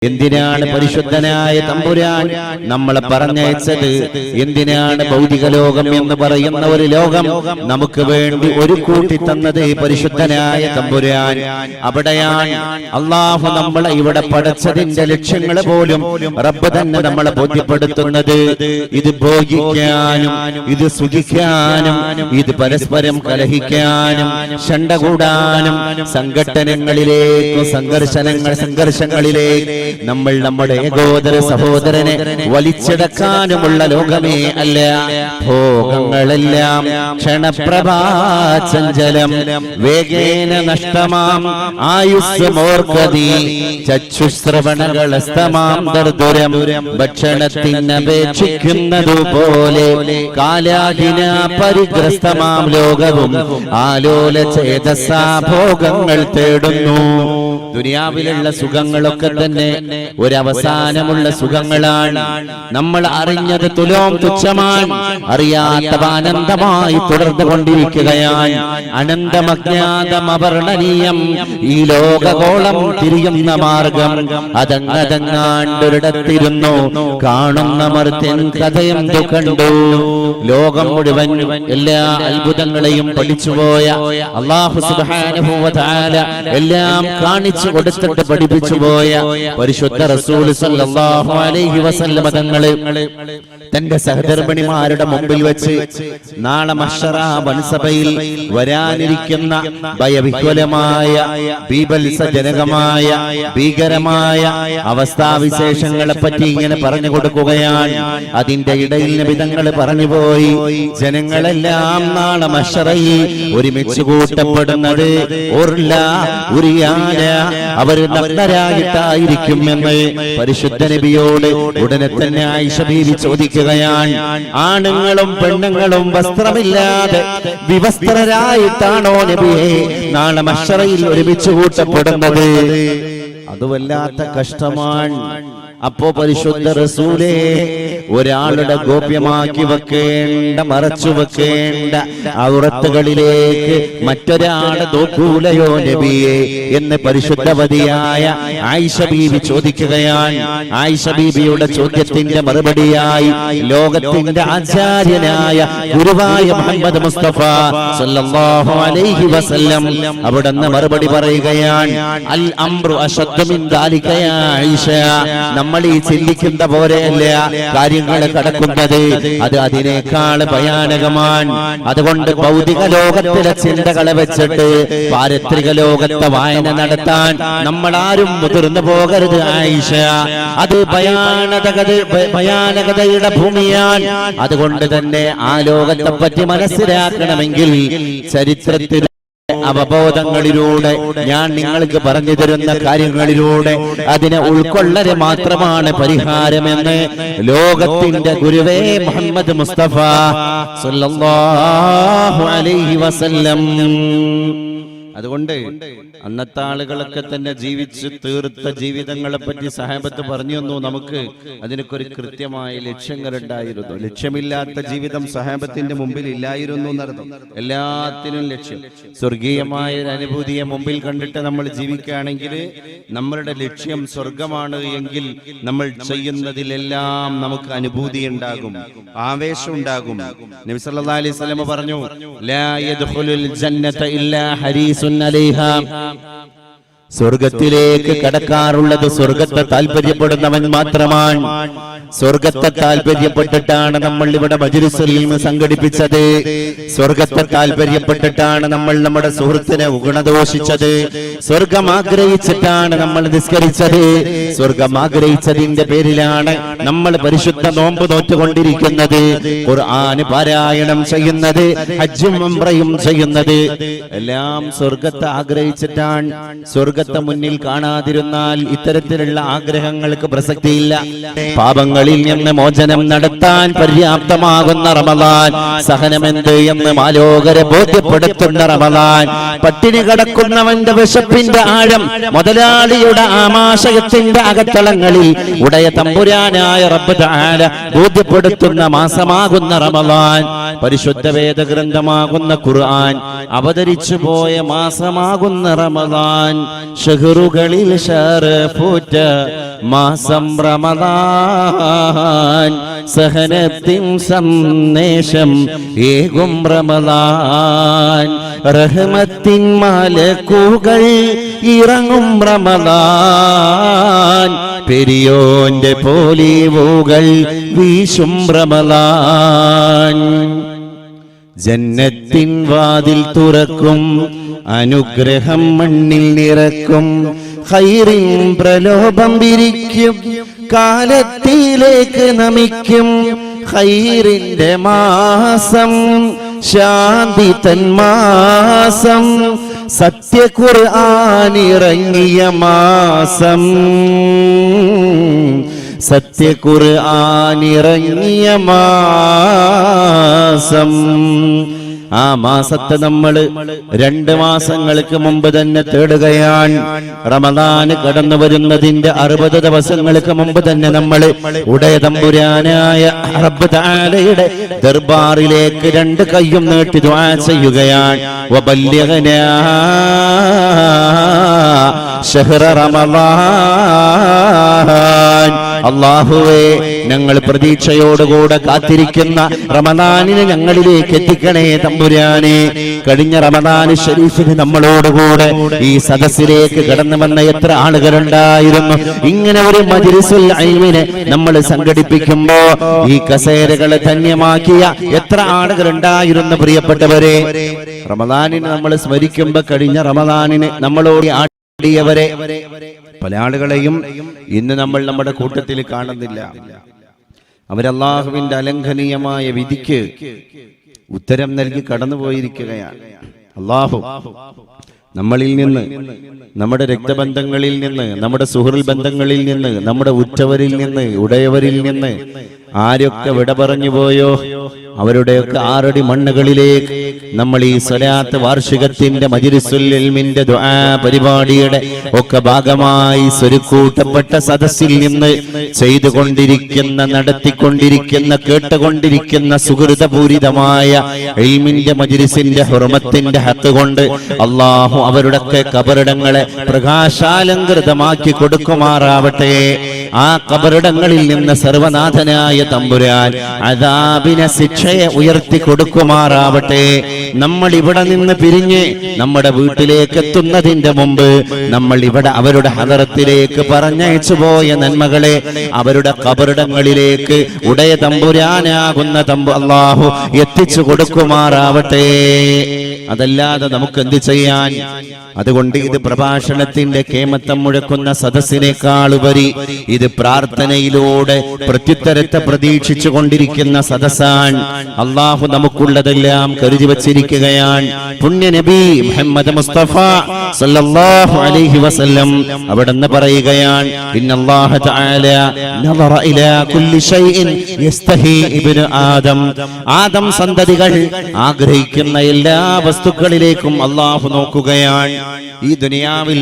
എന്തിനാണ് പരിശുദ്ധനായ തമ്പുരാൻ നമ്മളെ പറഞ്ഞയച്ചത്? എന്തിനാണ് ഭൗതിക ലോകം എന്ന് പറയുന്ന ഒരു ലോകം നമുക്ക് വേണ്ടി ഒരു കൂട്ടി തന്നത് പരിശുദ്ധനായ തമ്പുരാൻ. അവിടെയാണ് അള്ളാഹു നമ്മളെ ഇവിടെ പഠിച്ചതിന്റെ ലക്ഷ്യങ്ങൾ പോലും റബ്ബ് തന്നെ നമ്മളെ ബോധ്യപ്പെടുത്തുന്നത്. ഇത് ഭോഗിക്കാനും ഇത് സുഖിക്കാനും ഇത് പരസ്പരം കലഹിക്കാനും ശണ്ട കൂടാനും സംഘട്ടനങ്ങളിലേക്കും സംഘർഷങ്ങളിലേക്ക് നമ്മൾ നമ്മുടെ ഏകോദര സഹോദരനെ വലിച്ചെടുക്കാനുമുള്ള ലോകമേ അല്ല. ഭോഗങ്ങളെല്ലാം ക്ഷണപ്രഭാചഞ്ചലം വേഗേന നഷ്ടമാം ആയുസ് മോർക്കതി ചക്ഷുശ്രവണകളസ്തമാം ദർദുരം ഭക്ഷണത്തിനപേക്ഷിക്കുന്നതുപോലെ കാലാഹിന പരിഗ്രസ്തമാം ലോകവും ആലോല ചേതസാ ഭോഗങ്ങൾ തേടുന്നു. ദുനിയാവിലുള്ള സുഖങ്ങളൊക്കെ തന്നെ ഒരവസാനമുള്ള സുഖങ്ങളാണ്. നമ്മൾ അറിഞ്ഞത് തുലോം തുച്ഛമാണ്, അറിയാത്തവ അനന്തമായി തുടർന്നു കൊണ്ടിരിക്കുകയാണ്. അനന്തമജ്ഞാതമവർണ്ണനീയം ഈ ലോകഗോളം തിരിയുന്ന മാർഗം അതങ്ങതങ്ങാണ്ടൊരിടത്തിരുന്നു കാണുന്ന മർത്യൻ കഥയെന്തു കണ്ടു. ലോകം മുഴുവൻ എല്ലാ അത്ഭുതങ്ങളെയും പഠിച്ചുപോയ അല്ലാഹു സുബ്ഹാനഹു വ തആല എല്ലാം കാണിച്ചു കൊടുത്തിട്ട് പഠിപ്പിച്ചു പോയ പരിശുദ്ധ റസൂൽ സല്ലല്ലാഹു അലൈഹി വസല്ലം തങ്ങളെ തന്റെ സഹധർമ്മിണിമാരുടെ മുമ്പിൽ വെച്ച് നാളെ മഹ്ശറ വൻസഭയിൽ വരാനിരിക്കുന്ന ഭയവിഹ്വലമായ ബീഭത്സജനകമായ ഭീകരമായ അവസ്ഥാവിശേഷങ്ങളെ പറ്റി ഇങ്ങനെ പറഞ്ഞു കൊടുക്കുകയാണ്. അതിന്റെ ഇടയിൽ നബി തങ്ങൾ പറഞ്ഞുപോയി, ജനങ്ങളെല്ലാം നാളെ മഹ്ശറയിൽ ഒരുമിച്ച് കൂട്ടപ്പെടുന്നത് അവര് നഗ്നരായിട്ടായിരിക്കുമെന്ന് പരിശുദ്ധ നബിയോട് ഉടനെ തന്നെ ആയിഷ ബീവി ചോദിക്കുകയാണ്. ആണുങ്ങളും പെണ്ണുങ്ങളും വസ്ത്രമില്ലാതെ വിവസ്ത്രരായിട്ടാണോ നബിയെ നാളെ മഹ്ശറയിൽ ഒരുമിച്ച് കൂട്ടപ്പെടുന്നത്? അത് വല്ലാത്ത കഷ്ടമാണ്. അപ്പോ പരിശുദ്ധ റസൂലേ, ഒരാളുടെ ഗോപ്യമാക്കി വെക്കേണ്ട മറച്ചു വെക്കേണ്ട ഔറത്തുകളിലേക്ക് മറ്റൊരാളെ നോക്കൂലയോ നബിയെ എന്ന് പരിശുദ്ധവതിയായ ആയിഷ ബീവി ചോദിക്കുകയാണ്. ആയിഷ ബീവിയുടെ ചോദ്യത്തിന്റെ മറുപടിയായി ലോകത്തിന്റെ ആചാര്യനായ ഗുരുവായ മുഹമ്മദ് മുസ്തഫ സല്ലല്ലാഹു അലൈഹി വസല്ലം അവിടുന്ന് മറുപടി പറയുകയാണ്, അൽ അംറു അശദ്ദു മിൻ ദാലിക യാ ആയിഷ. നമ്മൾ ഈ ചിന്തിക്കുന്ന പോലെയല്ല കാര്യങ്ങൾ കടക്കുന്നത്, അത് അതിനേക്കാൾ ഭയാനകമാണ്. അതുകൊണ്ട് ഭൗതിക ലോകത്തിലെ ചിന്തകളെ വെച്ചിട്ട് പാരത്രിക ലോകത്തെ വായന നടത്താൻ നമ്മൾ ആരും മുതിർന്നു പോകരുത് ആയിഷ. അത് ഭയാനകതയുടെ ഭൂമിയാണ്. അതുകൊണ്ട് തന്നെ ആ ലോകത്തെ പറ്റി മനസ്സിലാക്കണമെങ്കിൽ ചരിത്രത്തിൽ അവബോധങ്ങളിലൂടെ ഞാൻ നിങ്ങൾക്ക് പറഞ്ഞു തരുന്ന കാര്യങ്ങളിലൂടെ അതിനെ ഉൾക്കൊള്ളല് മാത്രമാണ് പരിഹാരമെന്ന് ലോകത്തിന്റെ ഗുരുവേ മുഹമ്മദ് മുസ്തഫ സല്ലല്ലാഹു അലൈഹി വസല്ലം. അതുകൊണ്ട് അന്നത്തെ ആളുകളൊക്കെ തന്നെ ജീവിച്ച് തീർത്ത ജീവിതങ്ങളെ പറ്റി സഹാബത്ത് പറഞ്ഞു തന്നു. നമുക്ക് അതിനൊക്കെ ഒരു കൃത്യമായ ലക്ഷ്യങ്ങളുണ്ടായിരുന്നു. ലക്ഷ്യമില്ലാത്ത ജീവിതം സഹാബത്തിന്റെ മുമ്പിൽ ഇല്ലായിരുന്നു എന്നർത്ഥം. എല്ലാത്തിനും ലക്ഷ്യം സ്വർഗീയമായ ഒരു അനുഭൂതിയെ മുമ്പിൽ കണ്ടിട്ട് നമ്മൾ ജീവിക്കുകയാണെങ്കിൽ നമ്മളുടെ ലക്ഷ്യം സ്വർഗമാണ് എങ്കിൽ നമ്മൾ ചെയ്യുന്നതിലെല്ലാം നമുക്ക് അനുഭൂതി ഉണ്ടാകും, ആവേശം ഉണ്ടാകും. നബി സല്ലല്ലാഹു അലൈഹി വസല്ലം പറഞ്ഞു, ലാ യദ്ഖുലുൽ ജന്നത ഇല്ലാ ഹരീസുൻ അലൈഹാ. സ്വർഗത്തിലേക്ക് കടക്കാറുള്ളത് സ്വർഗത്തെ താല്പര്യപ്പെടുന്നവൻ മാത്രമാണ്. സ്വർഗത്തെ താല്പര്യപ്പെട്ടിട്ടാണ് നമ്മൾ ഇവിടെ മജ്‌ലിസുൽ ഇൽമ സംഘടിപ്പിച്ചത്. സ്വർഗത്തെ താല്പര്യപ്പെട്ടിട്ടാണ് നമ്മൾ നമ്മുടെ സുഹൃത്തിനെ ഗുണദോഷിച്ചത്. സ്വർഗം ആഗ്രഹിച്ചിട്ടാണ് നമ്മൾ നിസ്കരിച്ചത്. സ്വർഗം ആഗ്രഹിച്ചതിന്റെ പേരിലാണ് നമ്മൾ പരിശുദ്ധ നോമ്പ് നോറ്റുകൊണ്ടിരിക്കുന്നത്, ഖുർആൻ പാരായണം ചെയ്യുന്നത്, ഹജ്ജും ഉംറയും ചെയ്യുന്നത്. എല്ലാം സ്വർഗത്തെ ആഗ്രഹിച്ചിട്ടാണ്. സ്വർഗത്തെ മുന്നിൽ കാണാതിരുന്നാൽ ഇത്തരത്തിലുള്ള ആഗ്രഹങ്ങൾക്ക് പ്രസക്തിയില്ല. പാപങ്ങളിൽ നിന്ന് മോചനം നടത്താൻ പര്യാപ്തമാകുന്ന റമളാൻ, സഹനമെന്ത് എന്ന് മാലോകരെ ബോധ്യപ്പെടുത്തുന്ന റമളാൻ, പട്ടിണി കിടക്കുന്നവന്റെ വിശപ്പിന്റെ ആഴം മുതലാളിയുടെ ആമാശയത്തിന്റെ അകത്തളങ്ങളിൽ ഉടയ തമ്പുരാനായ റബ്ബ് തആല ബോധ്യപ്പെടുത്തുന്ന മാസമാകുന്ന റമളാൻ, പരിശുദ്ധ വേദഗ്രന്ഥമാകുന്ന ഖുർആൻ അവതരിച്ചു പോയ മാസമാകുന്ന റമളാൻ. ഷഹറുകളിൽ ഷറഫുറ്റ മാസം റമദാൻ സഹനത്തിൻ സന്ദേശം ഏകും റമദാൻ റഹ്മത്തിൻ മലക്കുകൾ ഇറങ്ങും റമദാൻ പെരിയോന്റെ പോലീവുകൾ വീശും റമദാൻ ജന്നത്തിൻ വാതിൽ തുറക്കും അനുഗ്രഹം മണ്ണിൽ നിറക്കും ഖൈറിൻ പ്രലോഭം വിരിക്കും കാലത്തിലേക്ക് നമിക്കും ഖൈറിന്റെ മാസം ശാന്തി തന്മാസം സത്യ ഖുർആൻ ഇറങ്ങിയ മാസം സത്യ ഖുർആൻ ഇറങ്ങിയ മാസം ആ മാസത്തെ നമ്മൾ 2 മാസങ്ങൾക്ക് മുമ്പ് തന്നെ തേടുകയാണ്. റമദാന് കടന്നു വരുന്നതിന്റെ 60 ദിവസങ്ങൾക്ക് മുമ്പ് തന്നെ നമ്മൾ ഉടയ തമ്പുരാനായ റബ്ബ് തആലയുടെ ദർബാറിലേക്ക് 2 കൈയും നീട്ടി ദുആ ചെയ്യുകയാണ്. വബല്ലിഗ്നാ ശഹ്റ റമദാൻ. അല്ലാഹുവേ, ഞങ്ങൾ പ്രതീക്ഷയോടുകൂടെ കാത്തിരിക്കുന്ന റമദാനിനെ ഞങ്ങളിലേക്ക് എത്തിക്കണേ തമ്പുരാനെ. കഴിഞ്ഞ റമദാൻ ശരീഫിന് നമ്മളോടുകൂടെ ഈ സദസ്സിലേക്ക് കടന്നു വന്ന എത്ര ആളുകളുണ്ടായിരുന്നു. ഇങ്ങനെ ഒരു മജ്‌ലിസുൽ ഇൽമിനെ നമ്മൾ സംഘടിപ്പിക്കുമ്പോ ഈ കസേരകളെ ധന്യമാക്കിയ എത്ര ആളുകളുണ്ടായിരുന്നു പ്രിയപ്പെട്ടവരെ. റമദാനിനെ നമ്മൾ സ്മരിക്കുമ്പോ കഴിഞ്ഞ റമദാനിന് നമ്മളോട് ആടിയവരെ പല ആളുകളെയും ഇന്ന് നമ്മൾ നമ്മുടെ കൂട്ടത്തിൽ കാണുന്നില്ല. അവരല്ലാഹുവിന്റെ അലംഘനീയമായ വിധിക്ക് ഉത്തരം നൽകി കടന്നുപോയിരിക്കുകയാണ്. അല്ലാഹു നമ്മളിൽ നിന്ന്, നമ്മുടെ രക്തബന്ധങ്ങളിൽ നിന്ന്, നമ്മുടെ സുഹൃൽ ബന്ധങ്ങളിൽ നിന്ന്, നമ്മുടെ ഉറ്റവരിൽ നിന്ന്, ഉടയവരിൽ നിന്ന് ആരൊക്കെ വിട പറഞ്ഞു പോയോ അവരുടെയൊക്കെ 6 അടി മണ്ണുകളിലേക്ക് നമ്മൾ ഈ സ്വലാത്ത് വാർഷികത്തിന്റെ മജ്‌ലിസുൽ ഇൽമിന്റെ ദുആ പരിപാടിയുടെ ഒക്കെ ഭാഗമായി സ്വരുക്കൂട്ടപ്പെട്ട സദസ്സിൽ നിന്ന് ചെയ്തുകൊണ്ടിരിക്കുന്ന, നടത്തിക്കൊണ്ടിരിക്കുന്ന, കേട്ടുകൊണ്ടിരിക്കുന്ന സുഹൃതപൂരിതമായ ഇൽമിന്റെ മജ്‌ലിസിന്റെ ഹുർമത്തിന്റെ ഹക്ക് കൊണ്ട് അല്ലാഹു അവരുടെയൊക്കെ ഖബറിടങ്ങളെ പ്രകാശാലങ്കൃതമാക്കി കൊടുക്കുമാറാവട്ടെ. ആ ഖബറിടങ്ങളിൽ നിന്ന് സർവനാഥനായ തമ്പുരാൻ അദാബിനെ, ശിക്ഷയെ ഉയർത്തി കൊടുക്കുമാറാവട്ടെ. നമ്മൾ ഇവിടെ നിന്ന് പിരിഞ്ഞ് നമ്മുടെ വീട്ടിലേക്ക് എത്തുന്നതിന്റെ മുമ്പ് നമ്മൾ ഇവിടെ അവരുടെ ഹദറത്തിലേക്ക് പറഞ്ഞയച്ചു പോയ നന്മകളെ അവരുടെ ഖബറിടങ്ങളിലേക്ക് ഉടയ തമ്പുരാനാകുന്ന അല്ലാഹു എത്തിച്ചു കൊടുക്കുമാറാവട്ടെ. അതല്ലാതെ നമുക്ക് എന്ത് ചെയ്യാൻ? അതുകൊണ്ട് ഇത് പ്രഭാഷണത്തിന്റെ കേമത്തം മുഴക്കുന്ന സദസ്സിനേക്കാളുപരി ഇത് പ്രാർത്ഥനയിലൂടെ പ്രത്യുത്തരത്തെ പ്രതീക്ഷിച്ചു കൊണ്ടിരിക്കുന്ന സദസ്സാണ്. അള്ളാഹു നമുക്കുള്ളതെല്ലാം കരുതി വച്ചിരിക്കുകയാണ്. പുണ്യ നബി മുഹമ്മദ് മുസ്തഫ സല്ലല്ലാഹു അലൈഹി വസല്ലം അവിടുന്ന് പറയുകയാണ്, ഇന്നല്ലാഹ തആല നദറ ഇലാ കുല്ലി ഷൈഇൻ യസ്തഹി ഇബ്നു ആദം. ആദം സന്തതികൾ ആഗ്രഹിക്കുന്ന എല്ലാ വസ്തുക്കളിലേക്കും അള്ളാഹു നോക്കുകയാണ്. ഈ ദുനിയാവിൽ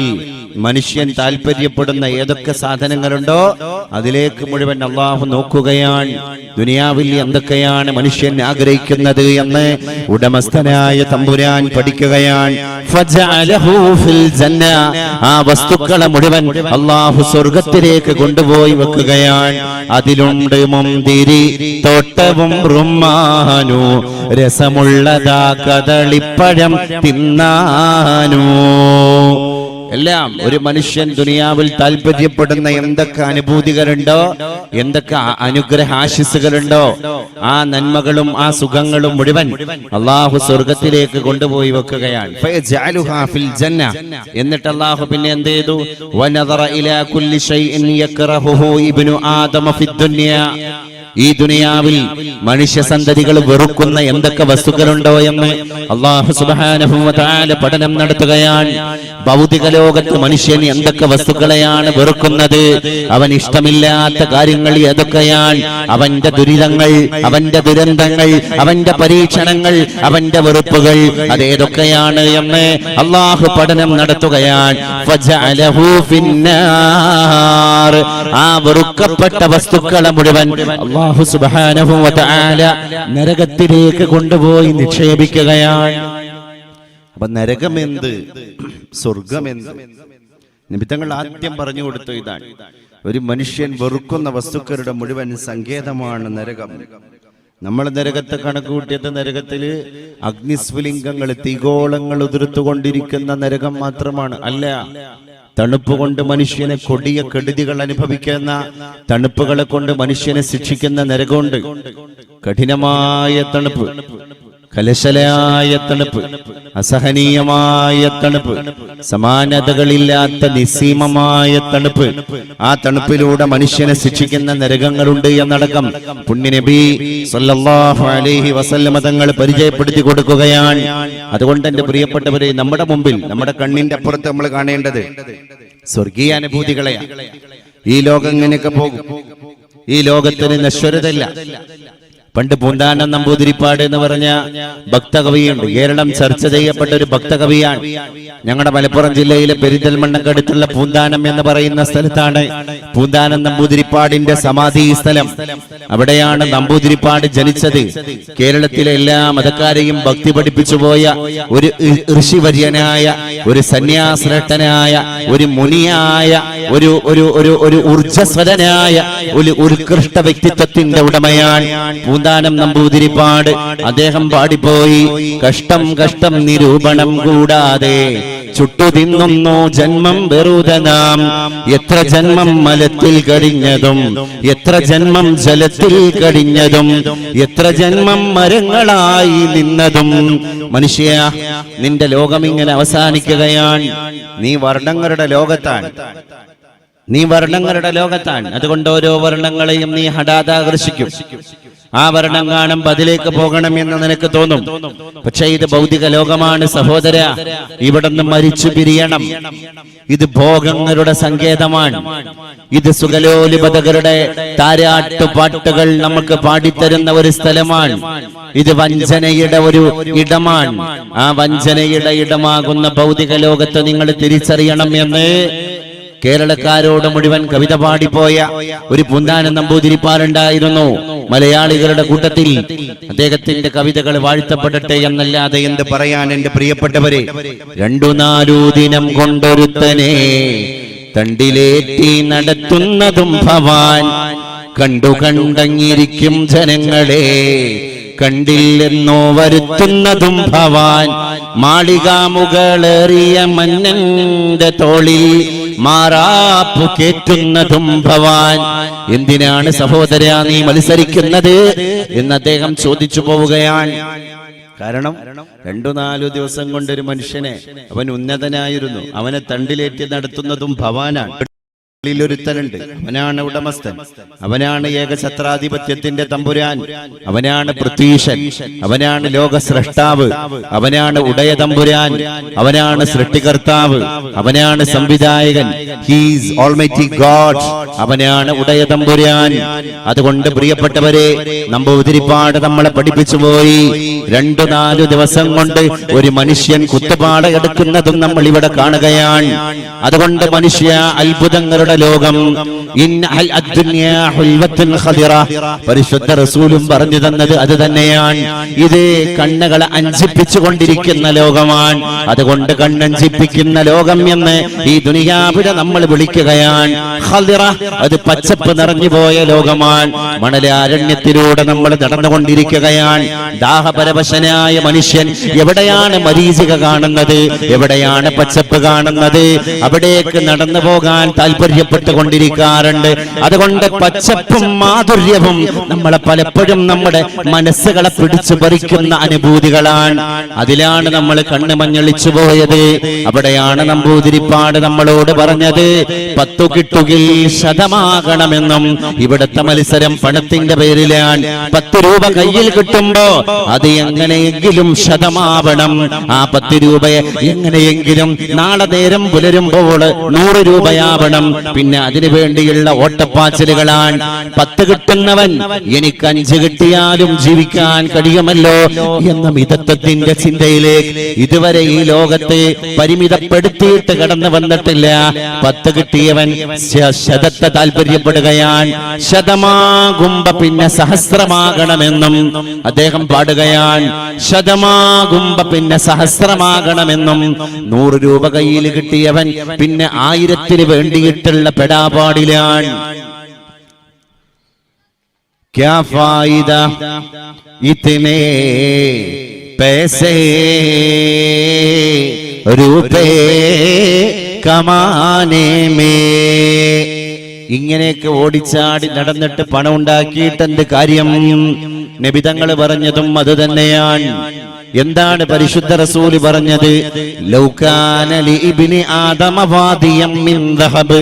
മനുഷ്യൻ താല്പര്യപ്പെടുന്ന ഏതൊക്കെ സാധനങ്ങളുണ്ടോ അതിലേക്ക് മുഴുവൻ അള്ളാഹു നോക്കുകയാണ്. ദുനിയാവിൽ എന്തൊക്കെയാണ് മനുഷ്യൻ ആഗ്രഹിക്കുന്നത് എന്ന് ഉടമസ്ഥനായ തമ്പുരാൻ പഠിക്കുകയാണ്. ഫജഅലഹു ഫിൽ ജന്ന. ആ വസ്തുക്കളെ മുഴുവൻ അള്ളാഹു സ്വർഗത്തിലേക്ക് കൊണ്ടുപോയി വെക്കുകയാണ്. അതിലുണ്ട് മുന്തിരി തോട്ടവും റുമ്മാനു, രസമുള്ളതാ കദളിപ്പഴം തിന്നാനു. എല്ലാം ഒരു മനുഷ്യൻ ദുനിയാവിൽ താല്പര്യപ്പെടുന്ന എന്തൊക്കെ അനുഭൂതികളുണ്ടോ, എന്തൊക്കെ അനുഗ്രഹാശിസുകളുണ്ടോ, ആ നന്മകളും ആ സുഖങ്ങളും മുഴുവൻ അള്ളാഹു സ്വർഗത്തിലേക്ക് കൊണ്ടുപോയി വെക്കുകയാണ്. എന്നിട്ട് അള്ളാഹു പിന്നെ എന്ത് ചെയ്തു? വനദറ ഇലാ കുല്ലി ഷൈഇൻ യക്റഹുഹു ഇബ്നു ആദമ ഫിദ്ദുനിയ. ഈ ദുനിയാവിൽ മനുഷ്യ സന്തതികൾ വെറുക്കുന്ന എന്തൊക്കെ വസ്തുക്കളുണ്ടോ എന്ന് അല്ലാഹു സുബ്ഹാനഹു വ തആല പഠനം നടത്തുകയാണ്. ഭൗതിക ലോകത്ത് മനുഷ്യൻ എന്തൊക്കെ വസ്തുക്കളെയാണ് വെറുക്കുന്നത്, അവൻ ഇഷ്ടമില്ലാത്ത കാര്യങ്ങൾ ഏതൊക്കെയാണ്, അവന്റെ ദുരിതങ്ങൾ, അവന്റെ ദുരന്തങ്ങൾ, അവന്റെ പരീക്ഷണങ്ങൾ, അവന്റെ വെറുപ്പുകൾ അതേതൊക്കെയാണ് എന്ന് അല്ലാഹു പഠനം നടത്തുകയാണ്. ഫജഅലഹു ഫിന്നാർ. ആ വെറുക്കപ്പെട്ട വസ്തുക്കളെ മുഴുവൻ അല്ലാഹു സുബ്ഹാനഹു വ തആല നരകത്തിലേക്ക് കൊണ്ടുപോയി നിക്ഷേപിക്കുകയാണ്. അപ്പൊ നരകമെന്ത്, സ്വർഗമെന്ത്? നിമിത്തങ്ങൾ ആദ്യം പറഞ്ഞു കൊടുത്തു ഇതാണ്: ഒരു മനുഷ്യൻ വെറുക്കുന്ന വസ്തുക്കളുടെ മുഴുവൻ സങ്കേതമാണ് നരകം. നമ്മൾ നരകത്തെ കണക്ക് കൂട്ടിയത് നരകത്തില് അഗ്നിസ്ഫുലിംഗങ്ങൾ, തീഗോളങ്ങൾ ഉതിർത്തുകൊണ്ടിരിക്കുന്ന നരകം മാത്രമാണ്. അല്ല, തണുപ്പ് കൊണ്ട് മനുഷ്യനെ കൊടിയ കെടുതികൾ അനുഭവിക്കുന്ന, തണുപ്പുകളെ കൊണ്ട് മനുഷ്യനെ ശിക്ഷിക്കുന്ന നരകമുണ്ട്. കഠിനമായ തണുപ്പ്, കലശലായ തണുപ്പ്, അസഹനീയമായ തണുപ്പ്, സമാനതകളില്ലാത്ത നിസ്സീമമായ തണുപ്പ്. ആ തണുപ്പിലൂടെ മനുഷ്യനെ ശിക്ഷിക്കുന്ന നരകങ്ങളുണ്ട് എന്നടക്കം പുണ്യനബി സല്ലല്ലാഹു അലൈഹി വസല്ലമ തങ്ങൾ പരിചയപ്പെടുത്തി കൊടുക്കുകയാണ്. അതുകൊണ്ട് എന്റെ പ്രിയപ്പെട്ടവരെ, നമ്മുടെ മുമ്പിൽ, നമ്മുടെ കണ്ണിന്റെ അപ്പുറത്ത് നമ്മൾ കാണേണ്ടത് സ്വർഗീയ അനുഭൂതികളെയാണ്. ഈ ലോകം ഇങ്ങനെയൊക്കെ പോകും. ഈ ലോകത്തിന് നശ്വരതയില്ല. പണ്ട് പൂന്താനം നമ്പൂതിരിപ്പാട് എന്ന് പറഞ്ഞ ഭക്തകവിയുണ്ട്. കേരളം ചർച്ച ചെയ്യപ്പെട്ട ഒരു ഭക്തകവിയാണ്. ഞങ്ങളുടെ മലപ്പുറം ജില്ലയിലെ പെരിന്തൽമണ്ണക്കടുത്തുള്ള പൂന്താനം എന്ന് പറയുന്ന സ്ഥലത്താണ് പൂന്താനം നമ്പൂതിരിപ്പാടിന്റെ സമാധി സ്ഥലം. അവിടെയാണ് നമ്പൂതിരിപ്പാട് ജനിച്ചത്. കേരളത്തിലെ എല്ലാ മതക്കാരെയും ഭക്തി പഠിപ്പിച്ചു പോയ ഒരു ഋഷിവര്യനായ, ഒരു സന്യാസിരട്ടനായ, ഒരു മുനിയായ, ഒരു ഊർജ്ജസ്വരനായ, ഒരു ഉത്കൃഷ്ട വ്യക്തിത്വത്തിന്റെ ഉടമയാണ് പൂന്താനം നമ്പൂതിരിപ്പാട്. അദ്ദേഹം പാടിപ്പോയി: കഷ്ടം കഷ്ടം നിരൂപണം കൂടാതെ ചുട്ടുതിന്നു ജന്മം വെറുതെ നാം, എത്ര ജന്മം മലത്തിൽ കഴിഞ്ഞതും, എത്ര ജന്മം ജലത്തിൽ കഴിഞ്ഞതും, എത്ര ജന്മം മരങ്ങളായി നിന്നതും. മനുഷ്യ, നിന്റെ ലോകം ഇങ്ങനെ അവസാനിക്കുകയാണ്. നീ വർണ്ണങ്ങളുടെ ലോകത്താണ്. അതുകൊണ്ട് ഓരോ വർണ്ണങ്ങളെയും നീ ഹഠാത് ആകർഷിക്കും. ആ വർണ്ണം കാണുമ്പോൾ അതിലേക്ക് പോകണമെന്ന് നിനക്ക് തോന്നും. പക്ഷെ ഇത് ഭൗതിക ലോകമാണ് സഹോദര. ഇവിടുന്ന് മരിച്ചു പിരിയണം. ഇത് ഭോഗങ്ങളുടെ സങ്കേതമാണ്. ഇത് സുഖലോലുപതകളുടെ താരാട്ടുപാട്ടുകൾ നമുക്ക് പാടിത്തരുന്ന ഒരു സ്ഥലമാണ്. ഇത് വഞ്ചനയുടെ ഒരു ഇടമാണ്. ആ വഞ്ചനയുടെ ഇടമാകുന്ന ഭൗതിക ലോകത്തെ നിങ്ങൾ തിരിച്ചറിയണം എന്ന് കേരളക്കാരോട് മുഴുവൻ കവിത പാടിപ്പോയ ഒരു പൂന്താനം നമ്പൂതിരിപ്പാടുണ്ടായിരുന്നു മലയാളികളുടെ കൂട്ടത്തിൽ. അദ്ദേഹത്തിന്റെ കവിതകൾ വാഴ്ത്തപ്പെടട്ടെ എന്നല്ലാതെ എന്ത് പറയാൻ എന്റെ പ്രിയപ്പെട്ടവരെ. 2-4 ദിനം കൊണ്ടൊരുത്തനെ തണ്ടിലേറ്റി നടത്തുന്നതും ഭവാൻ, കണ്ടു കണ്ടങ്ങിരിക്കും ജനങ്ങളെ കണ്ടില്ലെന്നോ വരുത്തുന്നതും ഭവാൻ. മാളികാമുകളേറിയ മന്നന്റെ തോളിൽ മാറാപ്പു കേറ്റുന്നതും ഭവാൻ. എന്തിനാണ് സഹോദര നീ മത്സരിക്കുന്നത് എന്ന് അദ്ദേഹം ചോദിച്ചു പോവുകയാണ്. കാരണം 2-4 ദിവസം കൊണ്ടൊരു മനുഷ്യനെ, അവൻ ഉന്നതനായിരുന്നു, അവനെ തണ്ടിലേറ്റി നടത്തുന്നതും ഭവാനാണ്. ഒരുത്തനുണ്ട്, അവനാണ് ഉടമസ്ഥൻ, അവനാണ് ഏകഛത്രാധിപത്യത്തിന്റെ തമ്പുരാൻ, അവനാണ് പൃഥ്വീശൻ, അവനാണ് ലോക സ്രഷ്ടാവ്, അവനാണ് ഉടയ തമ്പുരാൻ, അവനാണ് സൃഷ്ടികർത്താവ്, അവനാണ് സംവിധായകൻ. He's almighty God. അവനാണ് ഉടയ തമ്പുരാൻ. അതുകൊണ്ട് പ്രിയപ്പെട്ടവരെ, നമ്പൂതിരിപ്പാട് നമ്മളെ പഠിപ്പിച്ചു പോയി. 2-4 ദിവസം കൊണ്ട് ഒരു മനുഷ്യൻ കുത്തുപാട എടുക്കുന്നതും നമ്മൾ ഇവിടെ കാണുകയാണ്. അതുകൊണ്ട് മനുഷ്യ, അത്ഭുതങ്ങളുടെ ലോകം. പരിശുദ്ധ റസൂലും പറഞ്ഞു തന്നത് അത് തന്നെയാണ്. ഇത് കണ്ണുകളെ അഞ്ചിപ്പിച്ചുകൊണ്ടിരിക്കുന്ന ലോകമാണ്. അതുകൊണ്ട് കണ്ണഞ്ചിപ്പിക്കുന്ന ലോകം എന്ന് ഈ ദുനിയാവിനെ നമ്മൾ വിളിക്കുകയാണ്. ഖദിറ, അത് പച്ചപ്പ് നിറഞ്ഞുപോയ ലോകമാണ്. മണലാരണ്യത്തിലൂടെ നമ്മൾ നടന്നുകൊണ്ടിരിക്കുകയാണ്. ദാഹപരവശനായ മനുഷ്യൻ എവിടെയാണ് മരീചിക കാണുന്നത്, എവിടെയാണ് പച്ചപ്പ് കാണുന്നത്, അവിടേക്ക് നടന്നു പോകാൻ താല്പര്യപ്പെട്ടുകൊണ്ടിരിക്കാറുണ്ട്. അതുകൊണ്ട് പച്ചപ്പും മാധുര്യവും നമ്മളെ പലപ്പോഴും നമ്മുടെ മനസ്സുകളെ പിടിച്ചു പറിക്കുന്ന അനുഭൂതികളാണ്. അതിലാണ് നമ്മൾ കണ്ണ് മഞ്ഞളിച്ചു പോയത്. അവിടെയാണ് നമ്പൂതിരിപ്പാട് നമ്മളോട് പറഞ്ഞത് 10 കിട്ടുകിൽ ശതമാകണമെന്നും. ഇവിടുത്തെ മത്സരം പണത്തിന്റെ പേരിലാണ്. 10 രൂപ കയ്യിൽ കിട്ടുമ്പോ അത് എങ്ങനെയെങ്കിലും ശതമാവണം. ആ 10 രൂപയെ എങ്ങനെയെങ്കിലും നാളെ നേരം പുലരുമ്പോൾ 100 രൂപയാവണം. പിന്നെ അതിനു വേണ്ടിയുള്ള ഓട്ടപ്പാച്ചിലുകളാണ്. 10 കിട്ടുന്നവൻ എനിക്ക് 5 കിട്ടിയാലും ജീവിക്കാൻ കഴിയുമല്ലോ എന്ന മിതത്വത്തിന്റെ ചിന്തയിലേക്ക് ഇതുവരെ ഈ ലോകത്തെ പരിമിതപ്പെടുത്തിയിട്ട് കടന്നു വന്നിട്ടില്ല. 10 കിട്ടിയവൻ ശതത്തെ താല്പര്യപ്പെടുകയാണ്. ശതമാകുമ്പോ പിന്നെ സഹസ്രമാകണമെന്നും അദ്ദേഹം പാടുകയാണ്. ശതമാകുമ്പോ പിന്നെ സഹസ്രമാകണമെന്നും. 100 രൂപ കയ്യിൽ കിട്ടിയവൻ പിന്നെ 1000-ന് വേണ്ടിയിട്ടുള്ള പെടാപാടിലാണ്. ക്യാ ഫായിദ ഇത്നെ പൈസേ രൂപേ കമാനേ മേ. ഇങ്ങനെയൊക്കെ ഓടിച്ചാടി നടന്നിട്ട് പണം ഉണ്ടാക്കിയിട്ട് എന്ത് കാര്യം? നബി തങ്ങൾ പറഞ്ഞതും അത് തന്നെയാണ്. എന്താണ് പരിശുദ്ധ റസൂൽ പറഞ്ഞത്? ലൗകാന ലി ഇബ്നി ആദമ വാദിയം മിൻ ദഹബ്.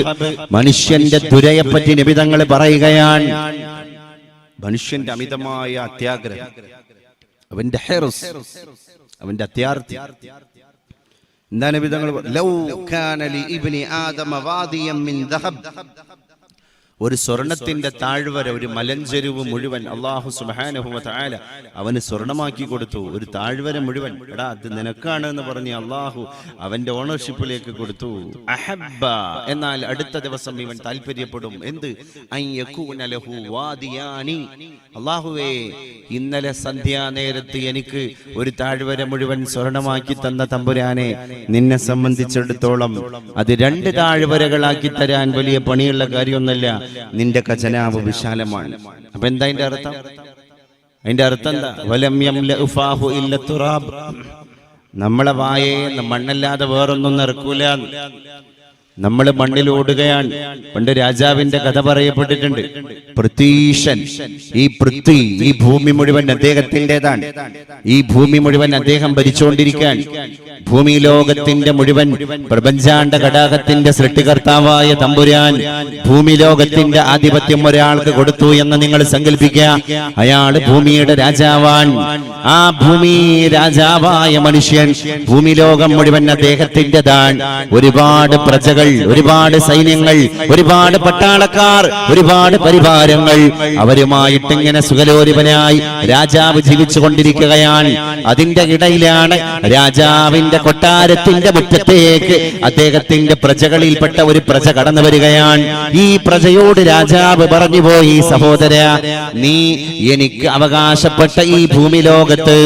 മനുഷ്യന്റെ ദുരയെപ്പറ്റി നബി തങ്ങൾ പറയുകയാണ്. മനുഷ്യന്റെ അമിതമായ അത്യാഗ്രഹം, അവന്റെ ഹിർസ്, അവന്റെ അത്യാർത്തി. എന്താണ് നബി തങ്ങൾ? ലൗകാന ലി ഇബ്നി ആദമ വാദിയം മിൻ ദഹബ്. ഒരു സ്വർണത്തിന്റെ താഴ്വര, ഒരു മലഞ്ചെരുവ് മുഴുവൻ അല്ലാഹു സുബ്ഹാനഹു വ തആല അവന് സ്വർണമാക്കി കൊടുത്തു. ഒരു താഴ്വര മുഴുവൻ, എടാ അത് നിനക്കാണ് എന്ന് പറഞ്ഞ് അല്ലാഹു അവന്റെ ഓണർഷിപ്പിലേക്ക് കൊടുത്തു. അഹബ്ബ, എന്നാൽ അടുത്ത ദിവസം ഇവൻ താല്പര്യപ്പെടും. എന്ത്? അൻ യകൂന ലഹു വാദിയാനി. അല്ലാഹുവേ, ഇന്നലെ സന്ധ്യാനേരത്ത് എനിക്ക് ഒരു താഴ്വര മുഴുവൻ സ്വർണമാക്കി തന്ന തമ്പുരാനെ, നിന്നെ സംബന്ധിച്ചിടത്തോളം അത് 2 താഴ്വരകളാക്കി തരാൻ വലിയ പണിയുള്ള കാര്യമൊന്നുമല്ല. നിന്റെ ഖജനാവ് വിശാലമാണ്. അപ്പൊ എന്താ അതിന്റെ അർത്ഥം? അതിന്റെ അർത്ഥം എന്താ? വലം യംലഉ ഫാഹു ഇല്ല തുറാബ്. നമ്മളെ വായേ മണ്ണല്ലാതെ വേറൊന്നും നിറക്കൂല. നമ്മൾ മണ്ണിലോടുകയാണ്. പണ്ട് രാജാവിന്റെ കഥ പറയപ്പെട്ടിട്ടുണ്ട്. പൃഥ്വീശൻ, ഈ പൃഥ്വി, ഈ ഭൂമി മുഴുവൻ അദ്ദേഹത്തിൻ്റെതാണ്. ഈ ഭൂമി മുഴുവൻ അദ്ദേഹം ഭരിച്ചുകൊണ്ടിരിക്കാൻ. ഭൂമി ലോകത്തിന്റെ മുഴുവൻ പ്രപഞ്ചാണ്ട ഘടകത്തിന്റെ സൃഷ്ടികർത്താവായ തമ്പുരാൻ ഭൂമി ലോകത്തിന്റെ ആധിപത്യം ഒരാൾക്ക് കൊടുത്തു എന്ന് നിങ്ങൾ സങ്കല്പിക്കുക. അയാള് ഭൂമിയുടെ രാജാവാൻ. ആ ഭൂമി രാജാവായ മനുഷ്യൻ, ഭൂമി ലോകം മുഴുവൻ അദ്ദേഹത്തിൻ്റെതാണ്. ഒരുപാട് പ്രജകൾ, ഒരുപാട് സൈന്യങ്ങൾ, ഒരുപാട് പട്ടാളക്കാർ, ഒരുപാട് പരിവാരങ്ങൾ, അവരുമായിട്ട് ഇങ്ങനെ സുഖലോലുപനായി രാജാവ് ജീവിച്ചു കൊണ്ടിരിക്കുകയാണ്. അതിന്റെ ഇടയിലാണ് രാജാവിന്റെ കൊട്ടാരത്തിന്റെ മുറ്റത്തേക്ക് അദ്ദേഹത്തിന്റെ പ്രജകളിൽപ്പെട്ട ഒരു പ്രജ കടന്നു വരികയാണ്. ഈ പ്രജയോട് രാജാവ് പറഞ്ഞുപോയി, സഹോദര, നീ എനിക്ക് അവകാശപ്പെട്ട ഈ ഭൂമി ലോകത്ത്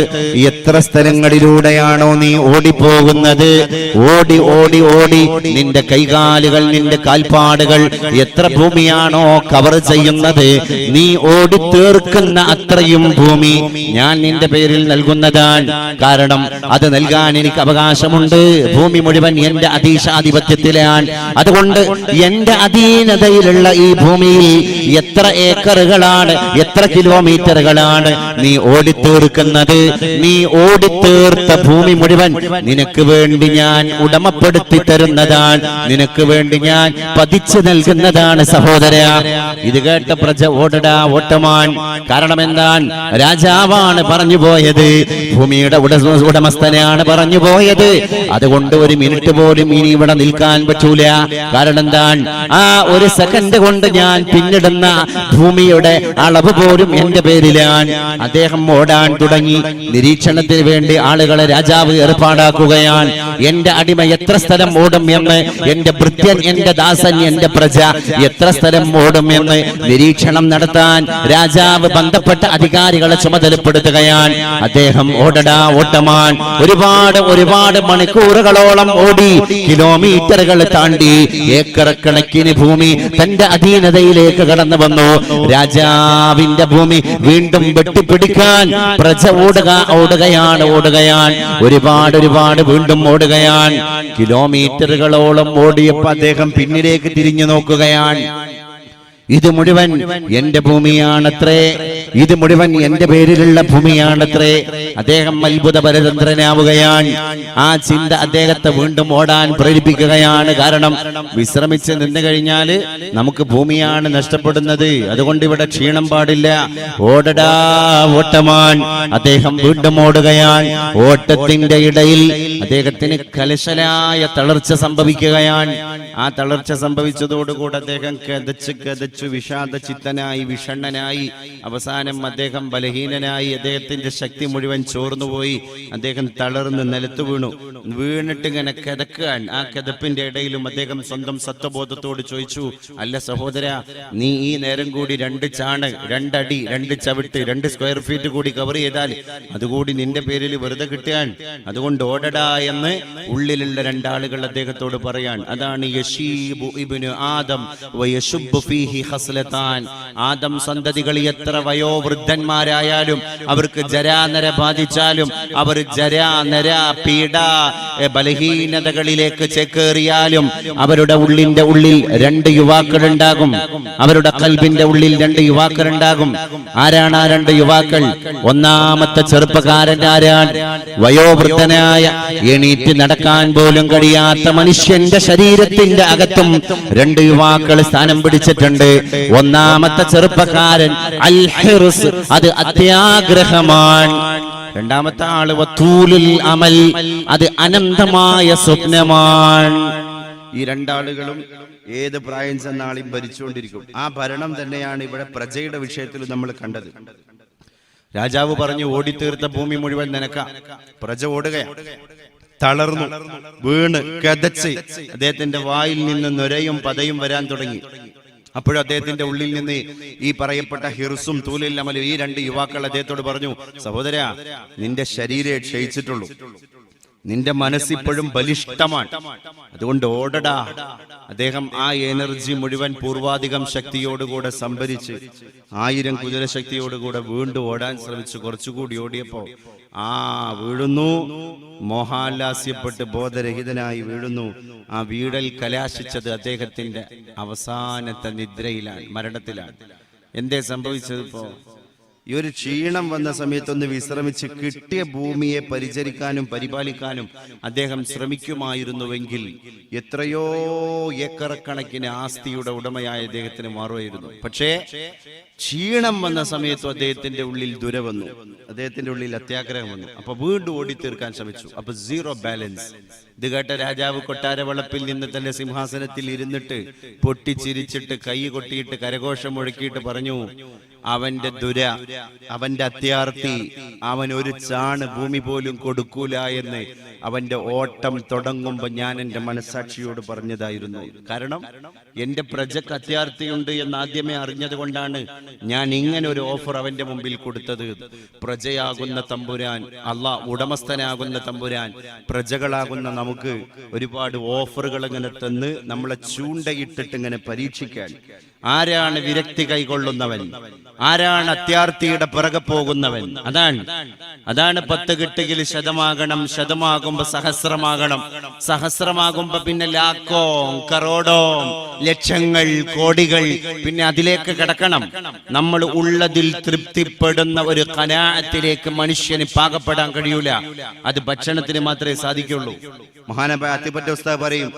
എത്ര സ്ഥലങ്ങളിലൂടെയാണോ നീ ഓടിപ്പോകുന്നത്, ഓടി ഓടി ഓടി നിന്റെ കൈകാലുകൾ, നിന്റെ കാൽപ്പാടുകൾ എത്ര ഭൂമിയാണോ കവർ ചെയ്യുന്നത്, നീ ഓടി തീർക്കുന്ന അത്രയും ഭൂമി ഞാൻ നിന്റെ പേരിൽ നൽകുന്നതാണ്. കാരണം അത് നൽകാൻ എനിക്ക് അവകാശമുണ്ട്. ഭൂമി മുഴുവൻ എന്റെ അധീശാധിപത്യത്തിലാണ്. അതുകൊണ്ട് എന്റെ അധീനതയിലുള്ള ഈ ഭൂമിയിൽ എത്ര ഏക്കറുകളാണ്, എത്ര കിലോമീറ്ററുകളാണ് നീ ഓടിത്തീർക്കുന്നത്, നീ ഓടിത്തീർത്ത ഭൂമി മുഴുവൻ നിനക്ക് വേണ്ടി ഞാൻ ഉടമപ്പെടുത്തി തരുന്നതാണ്, നിനക്ക് വേണ്ടി ഞാൻ പതിച്ചു നൽകുന്നതാണ് സഹോദര. ഇത് കേട്ട പ്രജ ഓടടാ ഓട്ടമാൻ. കാരണം എന്താണ്? രാജാവാണ് പറഞ്ഞു പോയത്, ഭൂമിയുടെ ഉടമസ്ഥനാണ് പറഞ്ഞു പോയത്. അതുകൊണ്ട് ഒരു മിനിറ്റ് പോലും ഇനി ഇവിടെ നിൽക്കാൻ പറ്റൂല. കാരണം എന്താണ്? ആ ഒരു സെക്കൻഡ് കൊണ്ട് ഞാൻ പിന്നിടുന്ന ഭൂമിയുടെ അളവ് പോലും എന്റെ പേരിലാണ്. അദ്ദേഹം ഓടാൻ തുടങ്ങി. നിരീക്ഷണത്തിന് വേണ്ടി ആളുകളെ രാജാവ് ഏർപ്പാടാക്കുകയാണ്. എന്റെ അടിമ എത്ര സ്ഥലം ഓടും എന്ന്, എന്റെ ഭൃത്യൻ, എന്റെ ദാസൻ, എന്റെ പ്രജ എത്ര സ്ഥലം ഓടും എന്ന് നിരീക്ഷണം നടത്താൻ രാജാവ് ബന്ധപ്പെട്ട അധികാരികളെ ചുമതലപ്പെടുത്തുകയാണ്. അദ്ദേഹം ഓടടാ ഓട്ടമാൻ. ഒരുപാട് ഒരുപാട് മണിക്കൂറുകളോളം ഓടി, കിലോമീറ്ററുകൾ താണ്ടി, ഏക്കർ കണക്കിന് ഭൂമി തന്റെ അധീനതയിലേക്ക് കടന്നു വന്നു. രാജാവിന്റെ ഭൂമി വീണ്ടും വെട്ടിപ്പിടിക്കാൻ പ്രജ ഓടുകയാണ്. ഒരുപാട് ഒരുപാട് വീണ്ടും ഓടുകയാണ്. കിലോമീറ്ററുകളോളം ഓടിയപ്പോൾ അദ്ദേഹം പിന്നിലേക്ക് തിരിഞ്ഞു നോക്കുകയാണ്. ഇത് മുഴുവൻ എന്റെ ഭൂമിയാണത്രേ. ഇത് മുഴുവൻ എന്റെ പേരിലുള്ള ഭൂമിയാണത്രേ. അദ്ദേഹം അത്ഭുത പരതന്ത്രനാവുകയാണ്. ആ ചിന്ത അദ്ദേഹത്തെ വീണ്ടും ഓടാൻ പ്രേരിപ്പിക്കുകയാണ്. കാരണം വിശ്രമിച്ച് നിന്ന് കഴിഞ്ഞാൽ നമുക്ക് ഭൂമിയാണ് നഷ്ടപ്പെടുന്നത്. അതുകൊണ്ട് ഇവിടെ ക്ഷീണം പാടില്ല. ഓടടാ ഓട്ടമാൻ. അദ്ദേഹം വീണ്ടും ഓടുകയാണ്. ഓട്ടത്തിന്റെ ഇടയിൽ അദ്ദേഹത്തിന് കലശലായ തളർച്ച സംഭവിക്കുകയാണ്. ആ തളർച്ച സംഭവിച്ചതോടുകൂടി അദ്ദേഹം കതച്ചു വിഷാദ ചിത്തനായി, വിഷണ്ണനായി. അവസാനം അദ്ദേഹം ബലഹീനനായി. അദ്ദേഹത്തിന്റെ ശക്തി മുഴുവൻ ചോർന്നുപോയി. അദ്ദേഹം തളർന്ന് നിലത്ത് വീണിട്ട് ഇങ്ങനെ കിതക്കാൻ. ആ കിതപ്പിന്റെ ഇടയിലും അദ്ദേഹം സ്വന്തം സത്വബോധത്തോട് ചോദിച്ചു, അല്ല സഹോദര, നീ ഈ നേരം കൂടി 2 ചാണ്, 2 അടി, 2 ചവിട്ട്, 2 സ്ക്വയർ ഫീറ്റ് കൂടി കവർ ചെയ്താൽ അതുകൂടി നിന്റെ പേരിൽ വെറുതെ കിട്ടിയാൻ. അതുകൊണ്ട് ഓടടാ എന്ന് ഉള്ളിലുള്ള 2 ആളുകൾ അദ്ദേഹത്തോട് പറയാൻ. അതാണ് യശീബു ഇബ്നു ആദം വയശുബ്ബു ഫീഹി ഖസ്ലതാൻ. ആദം സന്തതികൾ എത്ര വയോവൃദ്ധന്മാരായാലും അവർക്ക് ജരാനര ബാധിച്ചാലും അവർ ജരാനര പീഡ ബലഹീനതകളിലേക്ക് ചേക്കേറിയാലും അവരുടെ ഉള്ളിന്റെ ഉള്ളിൽ 2 യുവാക്കൾ ഉണ്ടാകും. അവരുടെ ഖൽബിന്റെ ഉള്ളിൽ 2 യുവാക്കൾ ഉണ്ടാകും. ആരാണ് ആ 2 യുവാക്കൾ? ഒന്നാമത്തെ ചെറുപ്പക്കാരൻ ആരാണ്? വയോവൃദ്ധനായ, എണീറ്റ് നടക്കാൻ പോലും കഴിയാത്ത മനുഷ്യന്റെ ശരീരത്തിന്റെ അകത്തും 2 യുവാക്കൾ സ്ഥാനം പിടിച്ചിട്ടുണ്ട്. ഒന്നാമത്തെ ചെറുപ്പക്കാരൻ അൽ ഹിർസ്, അത് അത്യാഗ്രഹമാണ്. രണ്ടാമത്തെ ആള് വതൂലുൽ അമൽ, അത് അനന്തമായ സ്വപ്നമാണ്. ഈ 2 ആളുകളും ഏത് പ്രായം ചെന്നാളും ഭരിച്ചുകൊണ്ടിരിക്കും. ആ ഭരണം തന്നെയാണ് ഇവിടെ പ്രജയുടെ വിഷയത്തിൽ നമ്മൾ കണ്ടത്. രാജാവ് പറഞ്ഞു, ഓടിത്തീർത്ത ഭൂമി മുഴുവൻ നിനക്ക. പ്രജ ഓടുകയാണ്. തളർന്നു വീണ് കതച്ച് അദ്ദേഹത്തിന്റെ വായിൽ നിന്ന് നൊരയും പതയും വരാൻ തുടങ്ങി. അപ്പോഴും അദ്ദേഹത്തിന്റെ ഉള്ളിൽ നിന്ന് ഈ പറയപ്പെട്ട ഹിർസും തൂലുൽ അമലും ഈ 2 യുവാക്കൾ അദ്ദേഹത്തോട് പറഞ്ഞു, സഹോദര, നിന്റെ ശരീരേ ക്ഷയിച്ചിട്ടുള്ളൂ, നിന്റെ മനസ്സിപ്പോഴും ബലിഷ്ഠമാണ്, അതുകൊണ്ട് ഓടടാ. അദ്ദേഹം ആ എനർജി മുഴുവൻ പൂർവാധികം ശക്തിയോടുകൂടെ സംഭരിച്ച് 1000 കുതിരശക്തിയോടുകൂടെ വീണ്ടും ഓടാൻ ശ്രമിച്ചു. കുറച്ചുകൂടി ഓടിയപ്പോ വീഴുന്നു, മോഹാലാസ്യപ്പെട്ട് ബോധരഹിതനായി വീഴുന്നു. ആ വീഴൽ കലാശിച്ചത് അദ്ദേഹത്തിന്റെ അവസാനത്തെ നിദ്രയിലാണ്, മരണത്തിലാണ്. എന്തേ സംഭവിച്ചത്? ഇപ്പോ ഈ ഒരു ക്ഷീണം വന്ന സമയത്തൊന്ന് വിശ്രമിച്ച് കിട്ടിയ ഭൂമിയെ പരിചരിക്കാനും പരിപാലിക്കാനും അദ്ദേഹം ശ്രമിക്കുമായിരുന്നുവെങ്കിൽ എത്രയോ ഏക്കറക്കണക്കിന് ആസ്തിയുടെ ഉടമയായ അദ്ദേഹത്തിന് മാറുമായിരുന്നു. പക്ഷേ ക്ഷീണം വന്ന സമയത്തും അദ്ദേഹത്തിന്റെ ഉള്ളിൽ ദുര വന്നു, അദ്ദേഹത്തിന്റെ ഉള്ളിൽ അത്യാഗ്രഹം വന്നു. അപ്പൊ വീണ്ടും ഓടിത്തീർക്കാൻ ശ്രമിച്ചു. അപ്പൊ 0 ബാലൻസ്. ഇത് കേട്ട രാജാവ് കൊട്ടാരവളപ്പിൽ നിന്ന് തന്റെ സിംഹാസനത്തിൽ ഇരുന്നിട്ട് പൊട്ടിച്ചിരിച്ചിട്ട് കൈ കൊട്ടിയിട്ട് കരഘോഷം മുഴക്കിയിട്ട് പറഞ്ഞു, അവന്റെ ദുര, അവന്റെ അത്യാർത്തി, അവൻ ഒരു ചാണ് ഭൂമി പോലും കൊടുക്കൂല എന്ന് അവന്റെ ഓട്ടം തുടങ്ങുമ്പോ ഞാൻ എന്റെ മനസാക്ഷിയോട് പറഞ്ഞതായിരുന്നു. കാരണം എന്റെ പ്രജക്ക് അത്യാർത്തിയുണ്ട് എന്ന് ആദ്യമേ അറിഞ്ഞത് കൊണ്ടാണ് ഞാൻ ഇങ്ങനെ ഒരു ഓഫർ അവന്റെ മുമ്പിൽ കൊടുത്തത്. പ്രജയാകുന്ന തമ്പുരാൻ, അള്ളാഹ് ഉടമസ്ഥനാകുന്ന തമ്പുരാൻ, പ്രജകളാകുന്ന നമുക്ക് ഒരുപാട് ഓഫറുകൾ ഇങ്ങനെ തന്ന് നമ്മളെ ചൂണ്ടയിട്ടിട്ട് ഇങ്ങനെ പരീക്ഷിക്കാൻ. ആരാണ് വിരക്തി കൈകൊള്ളുന്നവൻ? ആരാണ് അത്യാർത്തിയുടെ പിറകെ പോകുന്നവൻ? അതാണ് 10 കിട്ടുകിൽ 100 100 സഹസ്രമാകണം. സഹസ്രമാകുമ്പോ പിന്നെ ലാക്കോ കറോടോ ലക്ഷങ്ങൾ കോടികൾ പിന്നെ അതിലേക്ക് കിടക്കണം. നമ്മൾ ഉള്ളതിൽ തൃപ്തിപ്പെടുന്ന ഒരു ഖനാഅത്തിലേക്ക് മനുഷ്യന് പാകപ്പെടാൻ കഴിയൂല. അത് ഭക്ഷണത്തിന് മാത്രമേ സാധിക്കുള്ളൂ. മഹാനായ അത്തിപ്പറ്റ ഉസ്താദ് പറയും,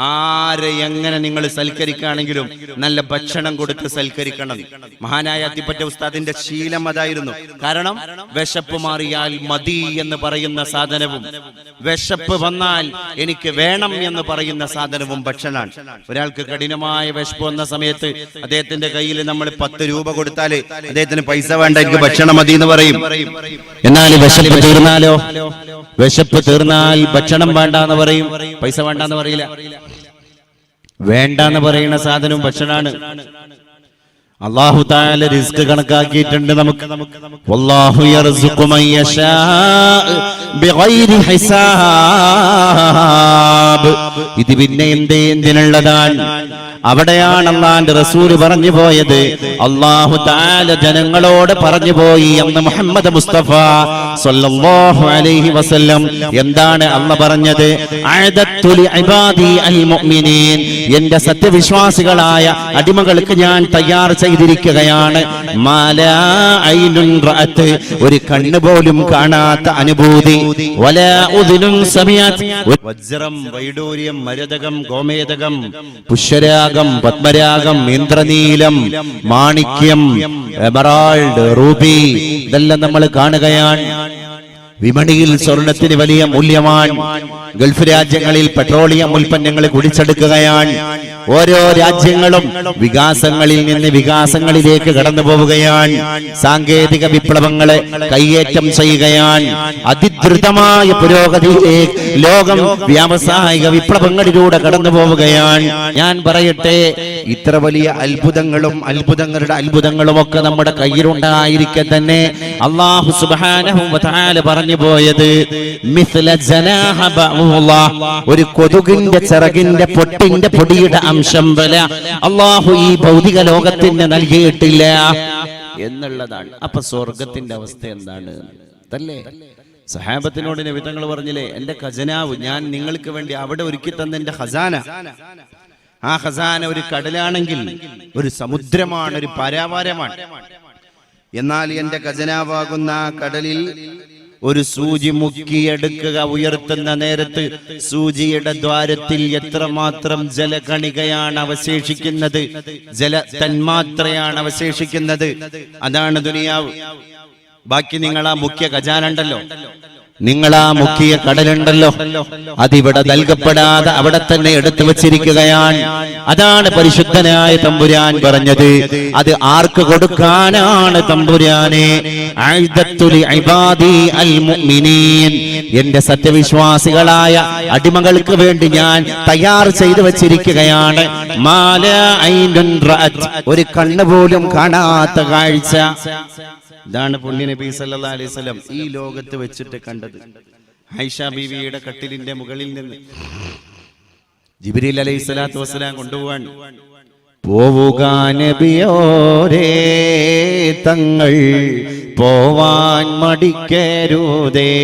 ആരെ എങ്ങനെ നിങ്ങൾ സൽക്കരിക്കുകയാണെങ്കിലും നല്ല ഭക്ഷണം കൊടുത്ത് സൽക്കരിക്കണം. മഹാനായ അത്തിപ്പറ്റ ഉസ്താദിന്റെ ശീലം അതായിരുന്നു. കാരണം വിശപ്പ് മാറിയാൽ മതി എന്ന് പറയുന്ന സാധനവും വിശപ്പ് വന്നാൽ എനിക്ക് വേണം എന്ന് പറയുന്ന സാധനവും ഭക്ഷണമാണ്. ഒരാൾക്ക് കഠിനമായ വിശപ്പ് വന്ന സമയത്ത് അദ്ദേഹത്തിന്റെ കയ്യിൽ നമ്മൾ 10 രൂപ കൊടുത്താല് അദ്ദേഹത്തിന് പൈസ വേണ്ട, എനിക്ക് ഭക്ഷണം മതി എന്ന് പറയും. എന്നാൽ വിശപ്പ് തീർന്നാലോ? വിശപ്പ് തീർന്നാൽ ഭക്ഷണം വേണ്ടെന്ന് പറയും, പൈസ വേണ്ടെന്ന് പറയില്ല. വേണ്ടെന്ന് പറയുന്ന സാധനവും ഭക്ഷണമാണ്. അല്ലാഹു തആല റിസ്ക് കണക്കാക്കിയിട്ടുണ്ട് നമുക്ക്. വല്ലാഹു യർസുഖു മൻ യശാ ബിഗൈരി ഹിസാബ്. ഇത് പിന്നെ എന്തിനുള്ളതാണ്? അവിടെയാണ് അല്ലാഹുവിന്റെ റസൂൽ പറഞ്ഞു പോയത്. അല്ലാഹു തആല ജനങ്ങളോട് പറഞ്ഞു പോയി എന്ന് മുഹമ്മദ് മുസ്തഫ സ്വല്ലല്ലാഹു അലൈഹി വസല്ലം. എന്താണ് അല്ലാഹു പറഞ്ഞത്? അഅദത്തു ലിഇബാദി അൽ മുഅ്മിനീൻ, എന്റെ സത്യവിശ്വാസികളായ അടിമകൾക്ക് ഞാൻ തയ്യാർ ചെയ്തിരിക്കുകയാണ് മാലാ ഐനുൻ റഅത്ത്, ഒരു കണ്ണ് പോലും കാണാത്ത അനുഭൂതി, വലാ ഉദുനുൻ സമീഅത്, വജ്രം, വൈഡൂര്യം, മരതകം, ഗോമേതകം, പുഷ്യരാഗം, പത്മരാഗം, ഇന്ദ്രനീലം, മാണിക്യം, എമറാൾഡ്, റൂബി, ഇതെല്ലാം നമ്മൾ കാണുകയാണ്. വിപണിയിൽ സ്വർണത്തിന് വലിയ മൂല്യമാണ്. ഗൾഫ് രാജ്യങ്ങളിൽ പെട്രോളിയം ഉൽപ്പന്നങ്ങൾ കുടിച്ചെടുക്കുകയാണ്. ഓരോ രാജ്യങ്ങളും വികാസങ്ങളിൽ നിന്ന് വികാസങ്ങളിലേക്ക് കടന്നു പോവുകയാണ്. സാങ്കേതിക വിപ്ലവങ്ങളെ കൈയേറ്റം ചെയ്യുകയാണ്. അതിദ്രുതമായ പുരോഗതിയിലേക്ക് ലോകം വ്യാവസായിക വിപ്ലവങ്ങളിലൂടെ കടന്നു പോവുകയാണ്. ഞാൻ പറയട്ടെ, ഇത്ര വലിയ അത്ഭുതങ്ങളും അത്ഭുതങ്ങളുടെ അത്ഭുതങ്ങളും ഒക്കെ നമ്മുടെ കയ്യിലുണ്ടായിരിക്കെ തന്നെ അല്ലാഹു സുബ്ഹാനഹു വ തആല പറഞ്ഞു പോയത് മിസ്ല ജനാഹ ബഅൂള, ഒരു കൊതുകിന്റെ ചിറകിന്റെ പൊട്ടിന്റെ പൊടിയുടെ അംശം വല അല്ലാഹു ഈ ഭൗതിക ലോകത്തിന് നൽകിയിട്ടില്ല എന്നുള്ളതാണ്. അപ്പൊ സ്വർഗത്തിന്റെ അവസ്ഥ എന്താണ്? അതല്ലേ സഹാബത്തിനോട് നബി തങ്ങൾ പറഞ്ഞില്ലേ, എന്റെ ഖജനാവ് ഞാൻ നിങ്ങൾക്ക് വേണ്ടി അവിടെ ഒരുക്കി തന്ന എന്റെ ഖസാന, ആ ഖസാന ഒരു കടലാണെങ്കിൽ, ഒരു സമുദ്രമാണ്, ഒരു പരാവാരമാണ്. എന്നാൽ എന്റെ ഖജനാവാകുന്ന ആ കടലിൽ ഒരു സൂചി മുക്കിയെടുക്കുക ഉയർത്തുന്ന നേരത്ത് സൂചിയുടെ ദ്വാരത്തിൽ എത്രമാത്രം ജലകണികയാണ് അവശേഷിക്കുന്നത്, ജല തന്മാത്രയാണ് അവശേഷിക്കുന്നത്. അതാണ് ദുനിയാവ്. ബാക്കി നിങ്ങൾ ആ മുഖ്യ ഖജാന ഉണ്ടല്ലോ, നിങ്ങൾ ആ മുഖ്യ കടലുണ്ടല്ലോ, അതിവിടെ നൽകപ്പെടാതെ അവിടെ തന്നെ എടുത്തു വച്ചിരിക്കുകയാണ്. അതാണ് പരിശുദ്ധനായ തമ്പുരാൻ പറഞ്ഞത്. അത് ആർക്ക് കൊടുക്കാനാണ് തമ്പുരാനെ? അഅദത്തു ലിഇബാദി അൽ മുഅ്മിനീൻ, എന്റെ സത്യവിശ്വാസികളായ അടിമകൾക്ക് വേണ്ടി ഞാൻ തയ്യാർ ചെയ്തു വച്ചിരിക്കുകയാണ്. മാലാ ഐനുൻ റഅത്, ഒരു കണ്ണ് പോലും കാണാത്ത കാഴ്ച. ഇതാണ് പുണ്യ നബി സല്ലല്ലാഹു അലൈഹി വസല്ലം ഈ ലോകത്ത് വെച്ചിട്ട് കണ്ടത്. ആയിഷ ബീവിയുടെ കട്ടിലിന്റെ മുകളിൽ നിന്ന് ജിബ്രീൽ അലൈഹിസ്സലാത്തു വസ്സലാം കൊണ്ടുപോവാൻ. പോവുക നബിയോരേ തങ്ങൾ പോവാൻ മടിക്കരുതേ,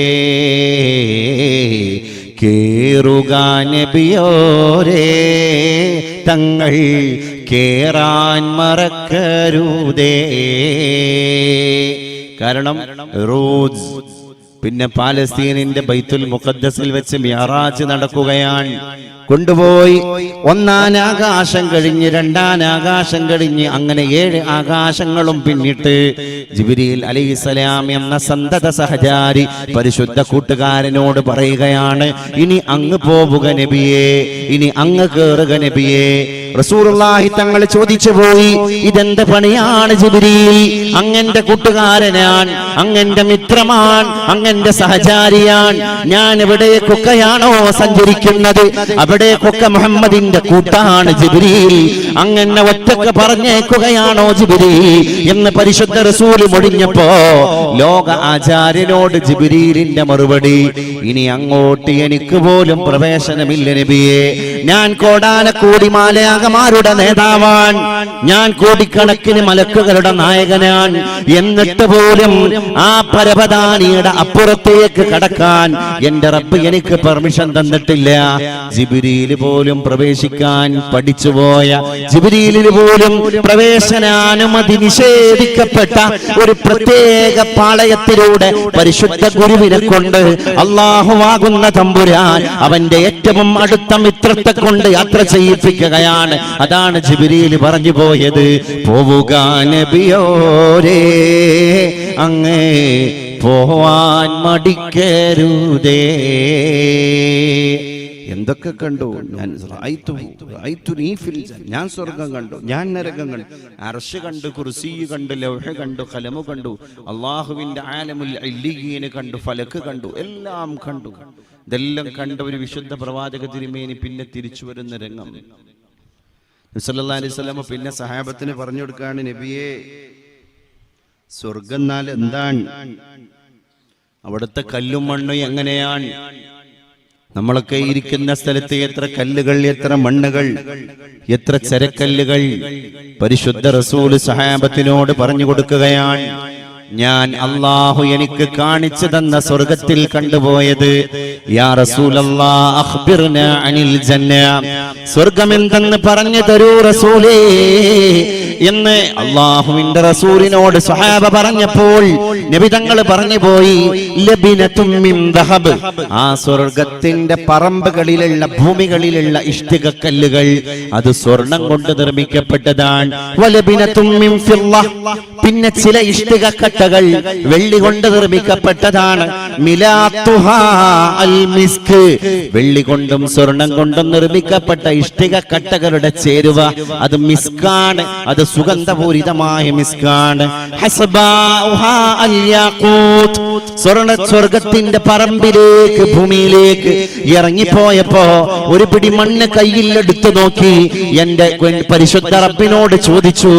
കേറുക നബിയോരേ തങ്ങൾ കേറാൻ മറക്കരുതേ. കാരണം റൂസ് പിന്നെ പാലസ്തീനിന്റെ ബൈത്തുൽ മുഖദ്ദസിൽ വെച്ച് മിഅറാജ് നടക്കുകയാണ്. കൊണ്ടുപോയി ഒന്നാം ആകാശം കഴിഞ്ഞ് രണ്ടാം ആകാശം കഴിഞ്ഞ് അങ്ങനെ 7 ആകാശങ്ങളും പിന്നിട്ട് ജിബ്രീൽ അലൈഹിസ്സലാം എന്ന സന്തത സഹചാരി പരിശുദ്ധ കൂട്ടുകാരനോട് പറയുകയാണ്, ഇനി അങ്ങ് പോവുക നബിയേ, ഇനി അങ്ങ് കേറുക നബിയേ. റസൂലുള്ളാഹി തങ്ങൾ ചോദിച്ചു പോയി, ഇതെന്ത് പണിയാണ് ജിബ്രീൽ? അങ്ങന്റെ കൂട്ടുകാരനാണ്, അങ്ങന്റെ മിത്രമാണ്, അങ്ങന്റെ സഹചാരിയാണ്. ഞാൻ എവിടേക്കൊക്കെയാണോ സഞ്ചരിക്കുന്നത് അവിടേക്കൊക്കെ മുഹമ്മദിന്റെ കൂട്ടാണ് ജിബ്രീൽ. അങ്ങനെ ഒറ്റക്ക് പറഞ്ഞേക്കുകയാണോ ജിബ്രീൽ എന്ന് പരിശുദ്ധ റസൂൽ മൊഴിഞ്ഞപ്പോ ലോക ആചാര്യനോട് ജിബ്രീലിന്റെ മറുപടി, ഇനി അങ്ങോട്ട് എനിക്ക് പോലും പ്രവേശനമില്ല നബിയെ. ഞാൻ കോടാനക്കോടി മാലാഖമാരുടെ നേതാവാൻ, ഞാൻ കോടിക്കണക്കിന് മലക്കുകളുടെ നായകനാൻ. എന്നിട്ട് പോലും ആ പരവതാനിയുടെ അപ്പുറത്തേക്ക് കടക്കാൻ എന്റെ റബ്ബ് എനിക്ക് പെർമിഷൻ തന്നിട്ടില്ല. ജിബ്രീൽ പോലും പ്രവേശിക്കാൻ പഠിച്ചുപോയ, ജിബ്രീലിന് പോലും പ്രവേശനാനുമതി നിഷേധിക്കപ്പെട്ട ഒരു പ്രത്യേക പാളയത്തിലൂടെ പരിശുദ്ധ ഗുരുവിനെ കൊണ്ട് അല്ലാഹുവാകുന്ന തമ്പുരാൻ അവന്റെ ഏറ്റവും അടുത്ത മിത്രത്തെ കൊണ്ട് യാത്ര ചെയ്യിപ്പിക്കുകയാണ്. അതാണ് ജിബ്രീൽ പറഞ്ഞു പോയത്, പോവുക നബിയോരേ അങ്ങേ പോവാൻ മടിക്കരുതേ. എന്തൊക്കെ കണ്ടു ഞാൻ? ഞാൻ സ്വർഗം കണ്ടു, ഞാൻ നരകം കണ്ടു, അർശ് കണ്ടു, കുർസി കണ്ടു, ലൗഹ കണ്ടു, ഖലമു കണ്ടു, അല്ലാഹുവിന്റെ ആലമുൽ ഇല്ലിയീൻ കണ്ടു, ഫലക്ക് കണ്ടു, എല്ലാം കണ്ടു. ഇതെല്ലാം കണ്ട ഒരു വിശുദ്ധ പ്രവാചക തിരുമേനി പിന്നെ തിരിച്ചു വരുന്ന രംഗം നബി സല്ലല്ലാഹു അലൈഹി വസല്ലം പിന്നെ സഹാബത്തിന് പറഞ്ഞു കൊടുക്കുകയാണ്, നബിയെ സ്വർഗം എന്നാൽ എന്താണ്? അവിടുത്തെ കല്ലും മണ്ണും എങ്ങനെയാണ്? നമ്മളൊക്കെ ഇരിക്കുന്ന സ്ഥലത്ത് എത്ര കല്ലുകൾ, എത്ര മണ്ണുകൾ, എത്ര ചരക്കല്ലുകൾ. പരിശുദ്ധ റസൂൽ സഹാബത്തിനോട് പറഞ്ഞു കൊടുക്കുകയാണ്, ഞാൻ അല്ലാഹു എനിക്ക് കാണിച്ചു തന്ന സ്വർഗത്തിൽ കണ്ടുപോയത്, യാ റസൂലല്ലാഹ് അഖ്ബിർനാ അനിൽ ജന്ന, സ്വർഗമെന്തെന്ന് പറഞ്ഞു തരൂ റസൂലേ എന്ന് അല്ലാഹുവിന്റെ റസൂലിനോട് സ്വഹാബ പറഞ്ഞപ്പോൾ നബി തങ്ങൾ പറഞ്ഞു പോയി, ലബിനതും മിൻ ദഹബ്, ആ സ്വർഗത്തിന്റെ പറമ്പുകളിലുള്ള ഭൂമികളിലുള്ള ഇഷ്ടികക്കല്ലുകൾ അത് സ്വർണം കൊണ്ട് നിർമ്മിക്കപ്പെട്ടതാണ്. വലബിനതും മിൻ ഫിദ്ദ, പിന്നെ ചില ഇഷ്ടികക്കട്ടകൾ വെള്ളി കൊണ്ട് നിർമ്മിക്കപ്പെട്ടതാണ്. മിലാത്തുഹാ അൽ മിസ്ക്, വെള്ളി കൊണ്ടും സ്വർണം കൊണ്ടും നിർമ്മിക്കപ്പെട്ട ഇഷ്ടികക്കട്ടകളുടെ ചേരുവ അത് മിസ്കാണ്, അത് സുഗന്ധപൂരിതമായ മിസ്കാണ്. ഹസ്ബാഉഹാ അൽ യാഖൂത്ത്, സ്വർഗത്തിന്റെ പറമ്പിലേക്ക് ഭൂമിയിലേക്ക് ഇറങ്ങിപ്പോയപ്പോ ഒരു പിടി മണ്ണ് കയ്യിൽ എടുത്തു നോക്കി എന്റെ പരിശുദ്ധ റബ്ബിനോട് ചോദിച്ചു,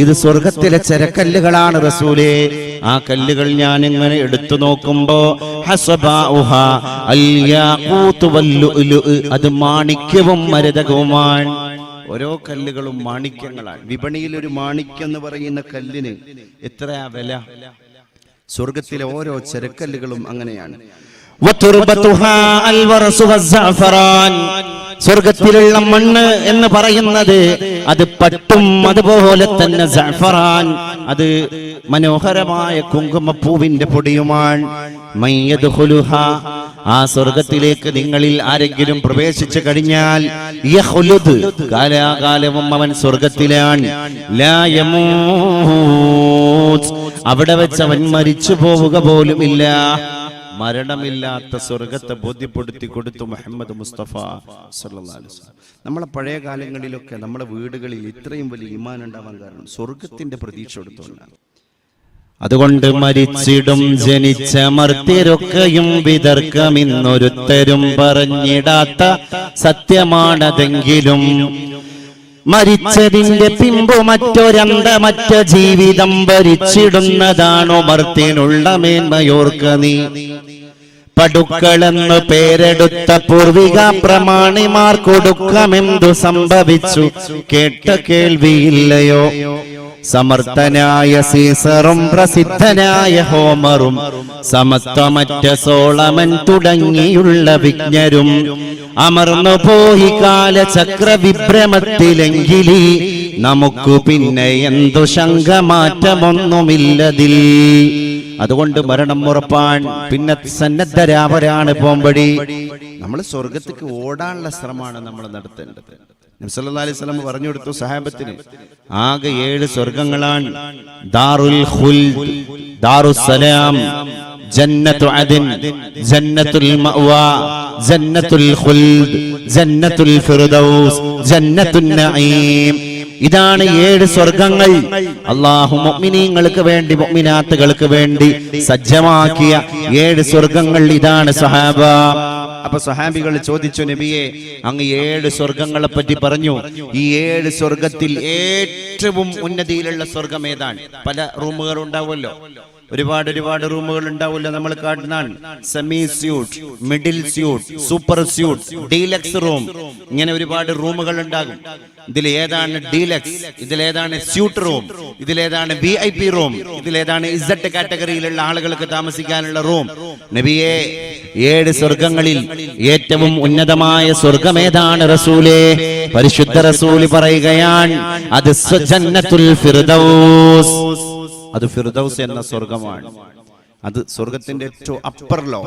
ഇത് സ്വർഗത്തിലെ ചരക്കല്ലുകളാണ് റസൂലേ. ആ കല്ലുകൾ ഞാൻ ഇങ്ങനെ എടുത്തു നോക്കുമ്പോ ഹസ്ബാഉഹാ അൽ യാഖൂത്ത് വൽ ലുഅ്ലു, അത് മാണിക്യവും മരതകവുമാണ്. ഓരോ കല്ലുകളും മാണിക്യങ്ങളാണ്. വിപണിയിൽ ഒരു മാണിക്യം എന്ന് പറയുന്ന കല്ലിന് എത്രയാ വില? സ്വർഗത്തിലെ ഓരോ ചരക്കല്ലുകളും അങ്ങനെയാണ്. സ്വർഗത്തിലുള്ള മണ്ണ് എന്ന് പറയുന്നത് അത് പട്ടും അതുപോലെ തന്നെ സഅഫറാൻ, അത് മനോഹരമായ കുങ്കുമപ്പൂവിന്റെ പൊടിയുമാണ്. മയ്യദ്ഖുലുഹാ, ആ സ്വർഗത്തിലേക്ക് നിങ്ങളിൽ ആരെങ്കിലും പ്രവേശിച്ചു കഴിഞ്ഞാൽ യഖ്ലുദ്, കാലാകാലവും അവൻ സ്വർഗത്തിലാണ്. ലാ യമൂത്, അവിടെ വെച്ച് അവൻ മരിച്ചു പോവുക പോലുമില്ല. മരണമില്ലാത്ത സ്വർഗത്തെ ബോധ്യപ്പെടുത്തി കൊടുത്തു മുഹമ്മദ് മുസ്തഫ സല്ലല്ലാഹു അലൈഹി വസല്ലം. നമ്മളെ പഴയ കാലങ്ങളിലൊക്കെ നമ്മുടെ വീടുകളിൽ ഇത്രയും വലിയ ഈമാൻ ഉണ്ടാവാൻ കാരണം സ്വർഗത്തിന്റെ പ്രതീക്ഷ എടുത്തുകൊണ്ടാണ്. അതുകൊണ്ട് മരിച്ചിടും ജനിച്ച മർത്യരൊക്കെയും വിതർക്കമിന്നൊരുത്തരും പറഞ്ഞിടാത്ത സത്യമാണതെങ്കിലും മരിച്ചതിന്റെ പിമ്പു മറ്റൊരന്തമറ്റ ജീവിതം ഭരിച്ചിടുന്നതാണോ മർത്യനുള്ള മേന്മയോർക്ക നീ. പടുക്കളെന്ന് പേരെടുത്ത പൂർവിക പ്രമാണിമാർ കൊടുക്കമെന്തു സംഭവിച്ചു കേട്ട കേൾവിയില്ലയോ. സമർത്ഥനായ സീസറും പ്രസിദ്ധനായ ഹോമറും സമത്വമറ്റ സോളമൻ തുടങ്ങിയുള്ള വിജ്ഞരും അമർന്നു പോയി കാലചക്ര വിഭ്രമത്തിലെങ്കിലീ നമുക്ക് പിന്നെ എന്തു ശങ്കമാറ്റമൊന്നുമില്ലതിൽ. അതുകൊണ്ട് മരണം ഉറപ്പാൻ പിന്നെ സന്നദ്ധരാവരാണ് പോംവഴി. നമ്മൾ സ്വർഗത്തേക്ക് ഓടാനുള്ള ശ്രമമാണ് നമ്മൾ നടത്തേണ്ടത്. നബി സല്ലല്ലാഹു അലൈഹി വസല്ലം പറഞ്ഞു കൊടുത്തു സഹാബത്തിന്, ആകെ 7 സ്വർഗങ്ങളാണ്. ദാറുൽ ഖുൽദ്, ദാറുസ്സലാം, ജന്നത്തു അദ്ൻ, ജന്നത്തുൽ മഅവാ, ജന്നത്തുൽ ഖുൽദ്, ജന്നത്തുൽ ഫിർദൗസ്, ജന്നത്തുൻ നഈം. ഇതാണ് 7 സ്വർഗങ്ങൾ. അല്ലാഹു മുഅ്മിനീങ്ങൾക്ക് വേണ്ടി മുഅ്മിനാത്തുകൾക്ക് വേണ്ടി സജ്ജമാക്കിയ 7 സ്വർഗങ്ങൾ ഇതാണ് സഹാബ. അപ്പൊ സഹാബികൾ ചോദിച്ചു, നബിയെ അങ്ങ് 7 സ്വർഗങ്ങളെ പറ്റി പറഞ്ഞു, ഈ 7 സ്വർഗത്തിൽ ഏറ്റവും ഉന്നതിയിലുള്ള സ്വർഗം ഏതാണ്? പല റൂമുകൾ ഉണ്ടാവുമല്ലോ, ഒരുപാട് റൂമുകൾ ഉണ്ടാവില്ല. നമ്മൾ കാണാൻ semi suite, middle suite, super suite, deluxe room, ഇങ്ങനെ ഒരുപാട് റൂമുകൾ ഉണ്ടാകും. ഇതിൽ ഏതാണ് ഡീലക്സ്, ഇതിലേതാണ് സ്യൂട്ട് റൂം, ഇതിലേതാണ് VIP റൂം, ഇതിലേതാണ് ഇസഡ് കാറ്റഗറിയിലുള്ള ആളുകൾക്ക് താമസിക്കാനുള്ള റൂം? നബിയെ 7 സ്വർഗങ്ങളിൽ ഏറ്റവും ഉന്നതമായ സ്വർഗം ഏതാണ് റസൂലേ? പരിശുദ്ധ റസൂല് പറയുകയാണ്, അത് ജന്നത്തുൽ ഫിർദൗസ്. അത് ഫിർദൗസ് എന്ന സ്വർഗമാണ്. അത് സ്വർഗത്തിന്റെ ഏറ്റവും അപ്പർ ലോ,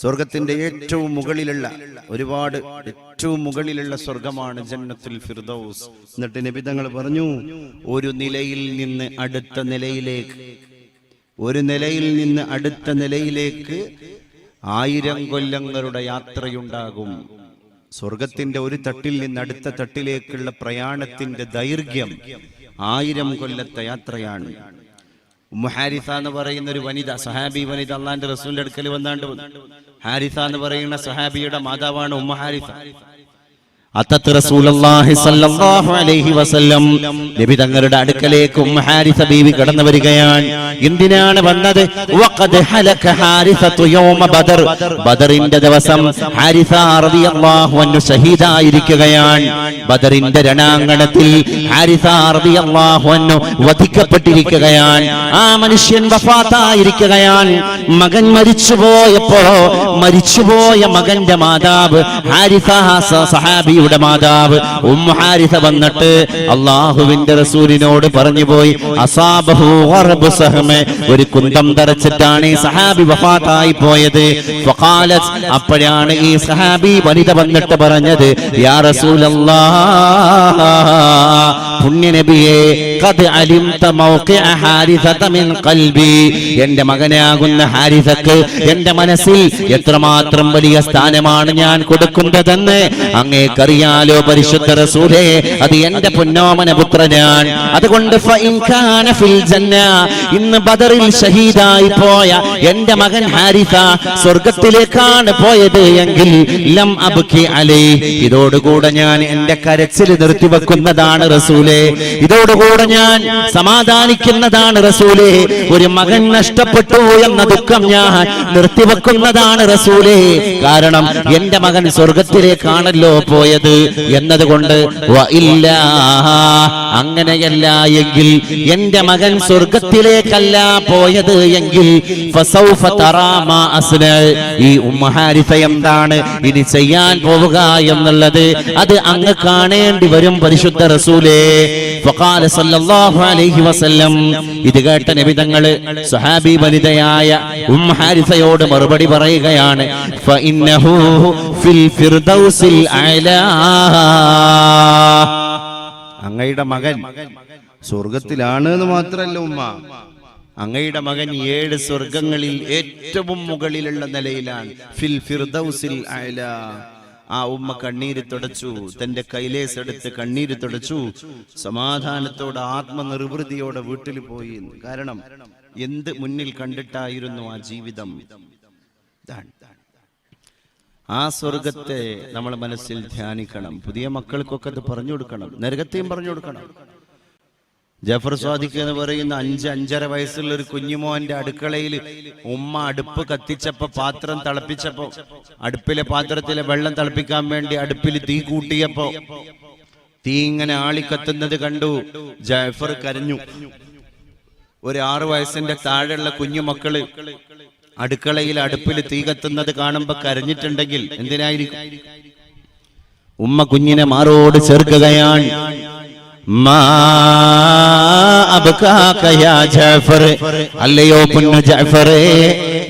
സ്വർഗത്തിന്റെ ഏറ്റവും മുകളിലുള്ള ഏറ്റവും മുകളിലുള്ള സ്വർഗമാണ് ജന്നത്തുൽ ഫിർദൗസ്. എന്നിട്ട് നബി തങ്ങൾ പറഞ്ഞു, ഒരു നിലയിൽ നിന്ന് അടുത്ത നിലയിലേക്ക് 1000 കൊല്ലങ്ങളുടെ യാത്രയുണ്ടാകും. സ്വർഗത്തിന്റെ ഒരു തട്ടിൽ നിന്ന് അടുത്ത തട്ടിലേക്കുള്ള പ്രയാണത്തിന്റെ ദൈർഘ്യം 1000 കൊല്ലത്തെ യാത്രയാണ്. ഉമ്മു ഹാരിസ എന്ന് പറയുന്ന ഒരു വനിത, സഹാബി വനിത, അള്ളാന്റെ റസൂലിന്റെ അടുക്കൽ വന്നാണ്ട് ഹാരിസ എന്ന് പറയുന്ന സഹാബിയുടെ മാതാവാണ് ഉമ്മു ഹാരിസ. അത്തത്ത് റസൂലുള്ളാഹി സ്വല്ലല്ലാഹു അലൈഹി വസല്ലം നബി തങ്ങളുടെ അടുക്കലേക്ക് ഉമ്മു ഹാരിസ ബീവി കടന്നു വരികയാണ്. എന്തിനാണ് വന്നത്? വഖദ് ഹലക ഹാരിസതു യൗമ ബദർ, ബദറിന്റെ ദിവസം ഹാരിസ റളിയല്ലാഹു അൻഹു ഷഹീദായിരിക്കുകയാണ്. ബദറിന്റെ രണാങ്കണത്തിൽ ഹാരിസ റളിയല്ലാഹു അൻഹു വധിക്കപ്പെട്ടിരിക്കുകയാണ്. ആ മനുഷ്യൻ വഫാത്തായിരിക്കുകയാണ്. മകൻ മരിച്ചുപോയപ്പോ മരിച്ചുപോയ മകന്റെ മാതാവ് ഹാരിസ സഹാബി മാതാവ് ഉമ്മു ഹാരിസ വന്നിട്ട് അല്ലാഹുവിന്റെ റസൂലിനോട് പറഞ്ഞു പോയി, അസാബഹു ഖർബു സഹമ, ഒരു കുന്തം തറച്ചിട്ടാണ് ഈ സഹാബി വഫാത്തായി പോയത്. ഫഖാലത്, അപ്പോഴാണ് ഈ സഹാബി വനിത വന്നിട്ട് പറഞ്ഞത്, യാ റസൂലല്ലാഹ്, പുണ്യനബിയെ, ഖദ് അലിംത മൗഖിഅ ഹാരിസത മിൻ ഖൽബി, എന്റെ മകനാകുന്ന ഹാരിസക്ക് എന്റെ മനസ്സിൽ എത്രമാത്രം വലിയ സ്ഥാനമാണ് ഞാൻ കൊടുക്കുന്നതെന്ന് അങ്ങേക്കറിയാലോ പരിശുദ്ധ റസൂലേ. അത് എന്റെ പൊന്നോമന പുത്രനാണ്. അതുകൊണ്ട് ഫഇൻ കാന ഫിൽ ജന്ന, ഇന്ന് ബദറിൽ ഷഹീദായി പോയ എന്റെ മകൻ ഹാരിസ സ്വർഗ്ഗത്തിലേക്കാണ് പോയത് എങ്കിൽ ലം അബ്കി അലൈഹി, ഇതോടുകൂടെ ഞാൻ എന്റെ കരച്ചിൽ നിർത്തിവെക്കുന്നതാണ് റസൂലേ, ഇതോടുകൂടെ ഞാൻ സമാധാനിക്കുന്നതാണ് റസൂലേ. ഒരു മകൻ നഷ്ടപ്പെട്ടു എന്ന ദുഃഖം ഞാൻ നിർത്തിവെക്കുന്നതാണ് റസൂലേ. കാരണം എന്റെ മകൻ സ്വർഗത്തിലേക്കാണല്ലോ പോയത് എന്നതുകൊണ്ട്. അങ്ങനെയല്ല എങ്കിൽ, എന്റെ മകൻ സ്വർഗത്തിലേക്കല്ല പോയത് എങ്കിൽ ഫസൗഫ തറാ മാ അസ്ന, ഈ ഉമ്മു ഹാരിസ എന്താണ് ഇനി ചെയ്യാൻ പോവുക എന്നുള്ളത് അത് അങ്ങ് കാണേണ്ടി വരും പരിശുദ്ധ റസൂലേ. ഫഖാല സല്ലല്ലാഹു അലൈഹി വസല്ലം, ഇത് കേട്ട നബി തങ്ങള് സ്വഹാബി വനിതയായ ഉമ്മു ഹാരിസയോട് മറുപടി പറയുകയാണ്, ഫഇന്നഹു ഫിൽ ഫിർദൗസിൽ അഅലാ, അങ്ങയുടെ മകൻ സ്വർഗത്തിലാണ് എന്ന് മാത്രമല്ല ഉമ്മ, അങ്ങയുടെ മകൻ 7 സ്വർഗങ്ങളിൽ ഏറ്റവും മുകളിലുള്ള നിലയിലാണ്. ഫിൽ ഫിർദൗസിൽ അഅലാ. ആ ഉമ്മ കണ്ണീര് തുടച്ചു, തന്റെ കൈലേസ് എടുത്ത് കണ്ണീര് തുടച്ചു, സമാധാനത്തോടെ ആത്മനിർവൃതിയോടെ വീട്ടിൽ പോയി. കാരണം എന്ത് മുന്നിൽ കണ്ടിട്ടായിരുന്നു ആ ജീവിതം. ആ സ്വർഗത്തെ നമ്മൾ മനസ്സിൽ ധ്യാനിക്കണം. പുതിയ മക്കൾക്കൊക്കെ അത് പറഞ്ഞു കൊടുക്കണം, നരകത്തെയും പറഞ്ഞു കൊടുക്കണം. ജഫർ സ്വാദിഖ് എന്ന് പറയുന്ന 5-5.5 വയസ്സുള്ള ഒരു കുഞ്ഞുമോന്റെ അടുക്കളയിൽ ഉമ്മ അടുപ്പ് കത്തിച്ചപ്പോ, പാത്രം തിളപ്പിച്ചപ്പോ, അടുപ്പിലെ പാത്രത്തിലെ വെള്ളം തിളപ്പിക്കാൻ വേണ്ടി അടുപ്പിൽ തീ കൂട്ടിയപ്പോ തീ ഇങ്ങനെ ആളിക്കത്തുന്നത് കണ്ടു. ജഫർ കരഞ്ഞു. ഒരു 6 വയസ്സിന്റെ താഴെയുള്ള കുഞ്ഞുമക്കള് അടുക്കളയിൽ അടുപ്പിൽ തീ കത്തുന്നത് കാണുമ്പോ കരഞ്ഞിട്ടുണ്ടെങ്കിൽ എന്തിനായിരിക്കും? ഉമ്മ കുഞ്ഞിനെ മാറോട് ചേർക്കുകയാണ്. അല്ലയോ പൊന്നു ജഅഫറേ,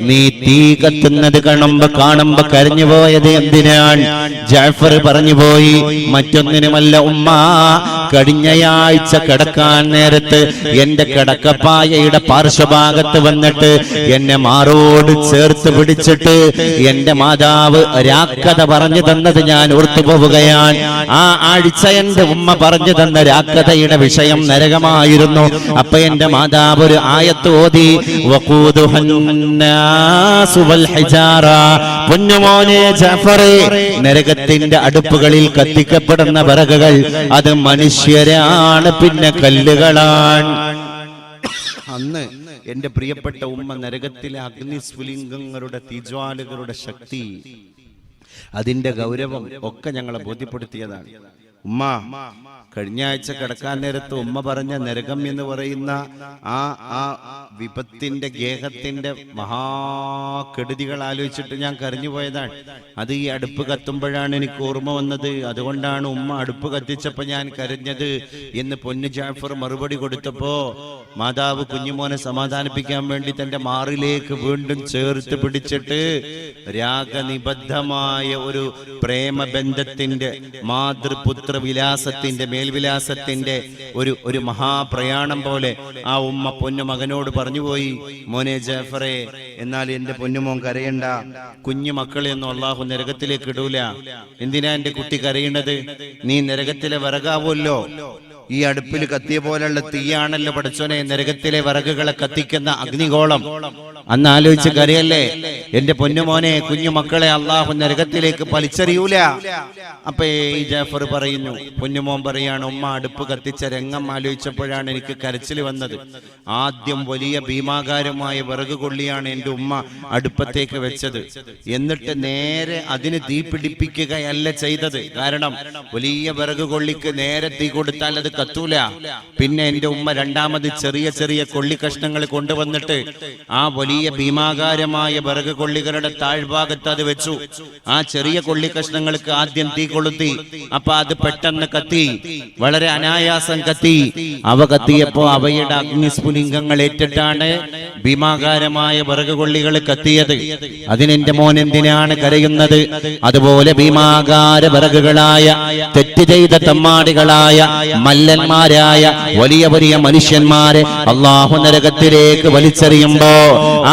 നീ തീ കത്തുന്നത് കാണുമ്പോ കരഞ്ഞു പോയത് എന്തിനാണ്? ജഅഫർ പറഞ്ഞു പോയി, മറ്റൊന്നിനുമല്ല ഉമ്മ, കഴിഞ്ഞയാഴ്ച കിടക്കാൻ നേരത്ത് എന്റെ കിടക്കപ്പായയുടെ പാർശ്വഭാഗത്ത് വന്നിട്ട് എന്നെ മാറോട് ചേർത്ത് പിടിച്ചിട്ട് എന്റെ മാതാവ് രാക്കഥ പറഞ്ഞു തന്നത് ഞാൻ ഓർത്തു പോവുകയാണ്. ആ ആഴ്ച എന്റെ ഉമ്മ പറഞ്ഞു തന്ന രാക്കഥയുടെ വിഷയം നരകമായിരുന്നു. അപ്പൊ എന്റെ മാതാവ് ഒരു ആയത്ത് ഓതി, പൊന്നുമോനെ ജഅഫറേ, നരകത്തിന്റെ അടുപ്പുകളിൽ കത്തിക്കപ്പെടുന്ന വിറകുകൾ അത് മനുഷ്യരാണ്, പിന്നെ കല്ലുകളാണ്. അന്ന് എന്റെ പ്രിയപ്പെട്ട ഉമ്മ നരകത്തിലെ അഗ്നിസ്ഫുലിംഗങ്ങളുടെ തീജ്വാലകളുടെ ശക്തി, അതിന്റെ ഗൗരവം ഒക്കെ ഞങ്ങളെ ബോധ്യപ്പെടുത്തിയതാണ്. ഉമ്മ കഴിഞ്ഞ ആഴ്ച കിടക്കാൻ നേരത്ത് ഉമ്മ പറഞ്ഞ നരകം എന്ന് പറയുന്ന ആ വിപത്തിന്റെ ഗേഹത്തിന്റെ മഹാകെടുതികൾ ആലോചിച്ചിട്ട് ഞാൻ കരഞ്ഞു പോയതാണ്. അത് ഈ അടുപ്പ് കത്തുമ്പോഴാണ് എനിക്ക് ഓർമ്മ വന്നത്. അതുകൊണ്ടാണ് ഉമ്മ അടുപ്പ് കത്തിച്ചപ്പോ ഞാൻ കരഞ്ഞത് എന്ന് പൊന്നു ജാഫർ മറുപടി കൊടുത്തപ്പോ മാതാവ് കുഞ്ഞുമോനെ സമാധാനിപ്പിക്കാൻ വേണ്ടി തന്റെ മാറിലേക്ക് വീണ്ടും ചേർത്ത് പിടിച്ചിട്ട് രാഗനിബദ്ധമായ ഒരു പ്രേമബന്ധത്തിന്റെ മാതൃപുത്ര വിലാസത്തിന്റെ മേൽവിലാസത്തിന്റെ ഒരു മഹാപ്രയാണം പോലെ ആ ഉമ്മ പൊന്നു മകനോട് പറഞ്ഞുപോയി, മോനെ ജാഫറെ, എന്നാൽ എന്റെ പൊന്നുമോൻ കരയണ്ട, കുഞ്ഞു മക്കളെയൊന്നും അള്ളാഹു നരകത്തിലേക്ക് ഇടൂല. എന്തിനാ എന്റെ കുട്ടി കരയേണ്ടത്? നീ നരകത്തിലെ വിറകാവുമല്ലോ ഈ അടുപ്പിൽ കത്തിയ പോലെയുള്ള തീയാണല്ലോ പടച്ചോനെ നരകത്തിലെ വിറകുകളെ കത്തിക്കുന്ന അഗ്നിഗോളം. അന്ന് ആലോചിച്ച് കരയല്ലേ എന്റെ പൊന്നുമോനെ, കുഞ്ഞു മക്കളെ അള്ളാഹു നരകത്തിലേക്ക് വലിച്ചെറിയൂല. അപ്പൊ ഈ ജാഫർ പറയുന്നു, പൊന്നുമോൻ പറയാണ്, ഉമ്മ അടുപ്പ് കത്തിച്ച രംഗം ആലോചിച്ചപ്പോഴാണ് എനിക്ക് കരച്ചിൽ വന്നത്. ആദ്യം വലിയ ഭീമാകാരമായ വിറക് കൊള്ളിയാണ് എന്റെ ഉമ്മ അടുപ്പത്തേക്ക് വെച്ചത്. എന്നിട്ട് നേരെ അതിന് തീ പിടിപ്പിക്കുകയല്ല ചെയ്തത്. കാരണം വലിയ വിറക് കൊള്ളിക്ക് നേരെ തീ കൊടുത്താൽ അത് കത്തൂല. പിന്നെ എന്റെ ഉമ്മ രണ്ടാമത് ചെറിയ ചെറിയ കൊള്ളി കഷ്ണങ്ങൾ കൊണ്ടുവന്നിട്ട് ആ വലിയ ഭീമാകാരമായ വിറക് കൊള്ളികളുടെ താഴ്ഭാഗത്ത് അത് വെച്ചു. ആ ചെറിയ കൊള്ളി കഷ്ണങ്ങൾക്ക് ആദ്യം തീ കൊളുത്തി. അപ്പൊ അത് പെട്ടെന്ന് കത്തി, വളരെ അനായാസം കത്തി. അവ കത്തിയപ്പോ അവയുടെ അഗ്നിസ്ഫുലിംഗങ്ങൾ ഏറ്റിട്ടാണ് ഭീമാകാരമായ വിറക് കൊള്ളികൾ കത്തിയത്. അതിനെന്റെ മോൻ എന്തിനാണ് കരയുന്നത്? അതുപോലെ ഭീമാകാര വിറകുകളായ തെറ്റ് ചെയ്ത തമ്മാടികളായ മല്ലന്മാരായ വലിയ വലിയ മനുഷ്യന്മാരെ അള്ളാഹു നരകത്തിലേക്ക് വലിച്ചെറിയുമ്പോ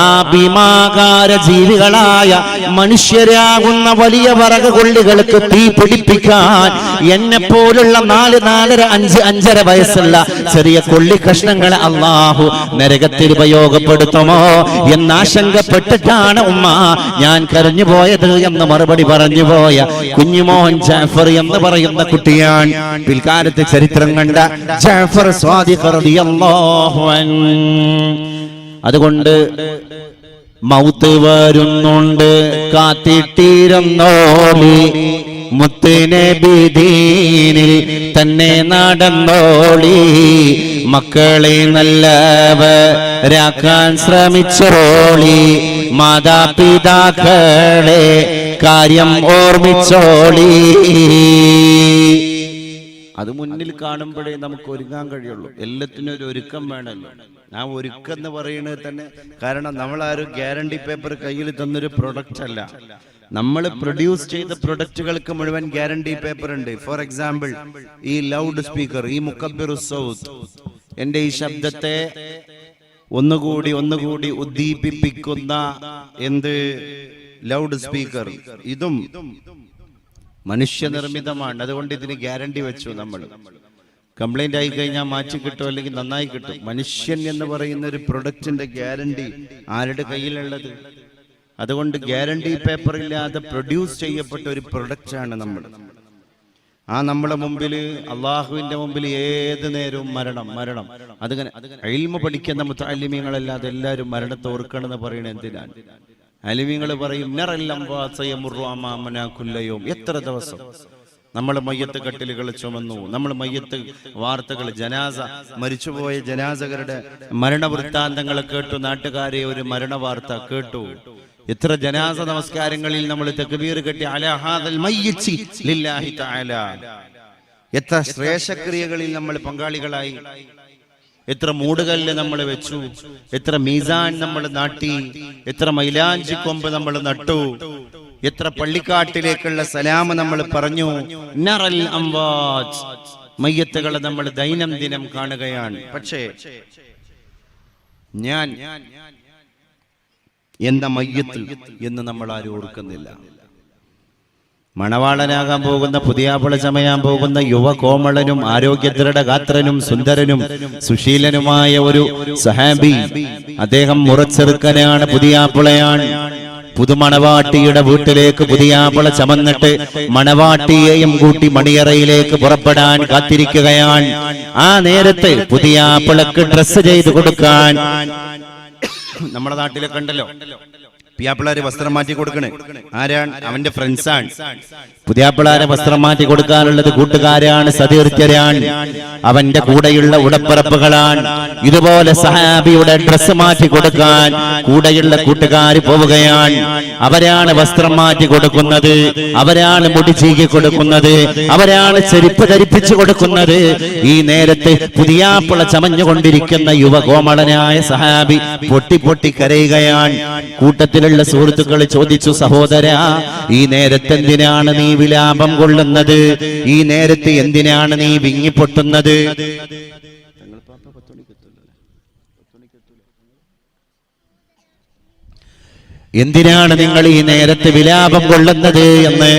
ആ ഭീമാകാര ജീവികളായ മനുഷ്യരാകുന്ന വലിയ വിറക് കൊള്ളികൾക്ക് തീ പിടിപ്പിക്കാൻ എന്നെ പോലുള്ള 4, 4.5, 5.5 വയസ്സുള്ള ചെറിയ കൊള്ളി കഷ്ണങ്ങളെ അള്ളാഹു നരകത്തിൽ ഉപയോഗപ്പെടുത്തുമോ എന്നാശങ്കപ്പെട്ടിട്ടാണ് ഉമ്മ ഞാൻ കരഞ്ഞു പോയത് എന്ന് മറുപടി പറഞ്ഞു പോയ കുഞ്ഞുമോൻ ജാഫർ എന്ന് പറയുന്ന കുട്ടിയാണ് പിൽക്കാലത്ത് ചരിത്രം കണ്ട ജാഫർ സ്വാദിഖ് റളിയല്ലാഹു അൻഹു. അതുകൊണ്ട് മൗത്ത് വരുന്നുണ്ട് കാത്തിട്ടിരുന്നോളി, മുത്തുനബി ദീനിൽ തന്നെ നടന്നോളി, മക്കളെ നല്ലവരാക്കാൻ ശ്രമിച്ചോളി, മാതാപിതാക്കളെ കാര്യം ഓർമ്മിച്ചോളി. അത് മുന്നിൽ കാണുമ്പോഴേ നമുക്ക് ഒരുങ്ങാൻ കഴിയുള്ളൂ. എല്ലാത്തിനും ഒരു ഒരുക്കം വേണമല്ലോ. ആ ഒരുക്കം എന്ന് പറയുന്നത് തന്നെ, കാരണം നമ്മളാരും ഗ്യാരണ്ടി പേപ്പർ കയ്യിൽ തന്നൊരു പ്രൊഡക്റ്റ് അല്ല. നമ്മൾ പ്രൊഡ്യൂസ് ചെയ്ത പ്രൊഡക്റ്റുകൾക്ക് മുഴുവൻ ഗ്യാരണ്ടി പേപ്പർ ഉണ്ട്. ഫോർ എക്സാമ്പിൾ, ഈ ലൗഡ് സ്പീക്കർ, ഈ മുക്കബ്ബിറു സൗത്ത്, എന്റെ ഈ ശബ്ദത്തെ ഒന്നുകൂടി ഉദ്ദീപിപ്പിക്കുന്ന എന്ത് ലൗഡ് സ്പീക്കർ, ഇതും മനുഷ്യനിർമ്മിതമാണ്. അതുകൊണ്ട് ഇതിന് ഗ്യാരണ്ടി വെച്ചു. നമ്മൾ കംപ്ലൈന്റ് ആയി കഴിഞ്ഞാൽ മാറ്റി കിട്ടും, അല്ലെങ്കിൽ നന്നായി കിട്ടും. മനുഷ്യൻ എന്ന് പറയുന്ന ഒരു പ്രൊഡക്റ്റിന്റെ ഗ്യാരണ്ടി ആരുടെ കയ്യിലുള്ളത്? അതുകൊണ്ട് ഗ്യാരണ്ടി പേപ്പർ ഇല്ലാതെ പ്രൊഡ്യൂസ് ചെയ്യപ്പെട്ട ഒരു പ്രൊഡക്റ്റാണ് നമ്മൾ. ആ നമ്മളെ മുമ്പിൽ, അള്ളാഹുവിന്റെ മുമ്പിൽ ഏത് നേരവും മരണം. അതിങ്ങനെ ഇൽമു പഠിക്കുന്ന മുതഅല്ലിമീങ്ങളല്ലാതെ എല്ലാവരും മരണത്തെ ഓർക്കണമെന്ന് പറയുന്നത് എന്തിനാണ്? അലിമീങ്ങൾ പറയും എത്ര ദിവസം നമ്മൾ മയ്യത്ത് കട്ടിലുകൾ ചുമന്നു, നമ്മൾ മയ്യത്ത് വാർത്തകൾ, ജനാസ, മരിച്ചുപോയ ജനാസകരുടെ മരണവൃത്താന്തങ്ങൾ കേട്ടു. നാട്ടുകാരെ ഒരു മരണ വാർത്ത കേട്ടു. എത്ര ജനാസ നമസ്കാരങ്ങളിൽ നമ്മൾ തക്ബീർ കെട്ടി അലാ ഹാദൽ മയ്യിത്തി ലില്ലാഹി തആല. എത്ര ശ്രേഷ്ഠക്രിയകളിൽ നമ്മൾ പങ്കാളികളായി. എത്ര മൂടുകല്ല് നമ്മൾ വെച്ചു, എത്ര മീസാൻ നമ്മൾ നാട്ടി, എത്ര മൈലാഞ്ചി കൊമ്പ് നമ്മൾ നട്ടു, എത്ര പള്ളിക്കാട്ടിലേക്കുള്ള സലാം നമ്മൾ പറഞ്ഞു. നറൽ അംവാജ്, മയ്യത്തുകളെ നമ്മൾ ദൈനംദിനം കാണുകയാണ്. പക്ഷേ ഞാൻ എന്ന മയ്യത്ത് എന്ന് നമ്മൾ ആരും ഓർക്കുന്നില്ല. മണവാളനാകാൻ പോകുന്ന, പുതിയാപ്പിള ചമയാൻ പോകുന്ന യുവ കോമളനും ആരോഗ്യദൃഢഗാത്രനും സുന്ദരനും സുശീലനുമായ ഒരു സഹാബി, അദ്ദേഹം മുറച്ചെറുക്കനാണ്, പുതിയാപ്പിളയാണ്. പുതുമണവാട്ടിയുടെ വീട്ടിലേക്ക് പുതിയാപ്പിള ചമന്നിട്ട് മണവാട്ടിയെയും കൂട്ടി മണിയറയിലേക്ക് പുറപ്പെടാൻ കാത്തിരിക്കുകയാണ്. ആ നേരത്ത് പുതിയാപ്പിളക്ക് ഡ്രസ്സ് ചെയ്ത് കൊടുക്കാൻ, നമ്മുടെ നാട്ടിലൊക്കെ ഉണ്ടല്ലോ പുതിയാപ്പിളാരെ വസ്ത്രം മാറ്റി കൊടുക്കണേ. ആരാണ്? അവന്റെ ഫ്രണ്ട്സാണ്. പുതിയാപ്പിളാരെ വസ്ത്രം മാറ്റി കൊടുക്കാനുള്ളത് കൂട്ടുകാരാണ്, സതീർത്ഥ്യരാണ്, അവന്റെ കൂടെയുള്ള ഉടപ്പിറപ്പുകളാണ്. ഇതുപോലെ സഹാബിയുടെ ഡ്രസ്സ് മാറ്റി കൊടുക്കാൻ കൂടെയുള്ള കൂട്ടുകാർ പോവുകയാണ്. അവരാണ് വസ്ത്രം മാറ്റി കൊടുക്കുന്നത്, അവരാണ് മുടി ചീകി കൊടുക്കുന്നത്, അവരാണ് ചെരുപ്പ് ധരിപ്പിച്ചു കൊടുക്കുന്നത്. ഈ നേരത്തെ പുതിയാപ്പിള ചമഞ്ഞുകൊണ്ടിരിക്കുന്ന യുവകോമളനായ സഹാബി പൊട്ടി കരയുകയാണ്. കൂട്ടത്തിലുള്ള സുഹൃത്തുക്കൾ ചോദിച്ചു, സഹോദരാ, ഈ നേരത്തെ എന്തിനാണ് നീ വിലാപം കൊള്ളുന്നത്? ഈ നേരത്തെ എന്തിനാണ് നീ വിങ്ങിപ്പൊട്ടുന്നത്? എന്തിനാണ് നിങ്ങൾ ഈ നേരത്തെ വിലാപം കൊള്ളുന്നത് എന്ന്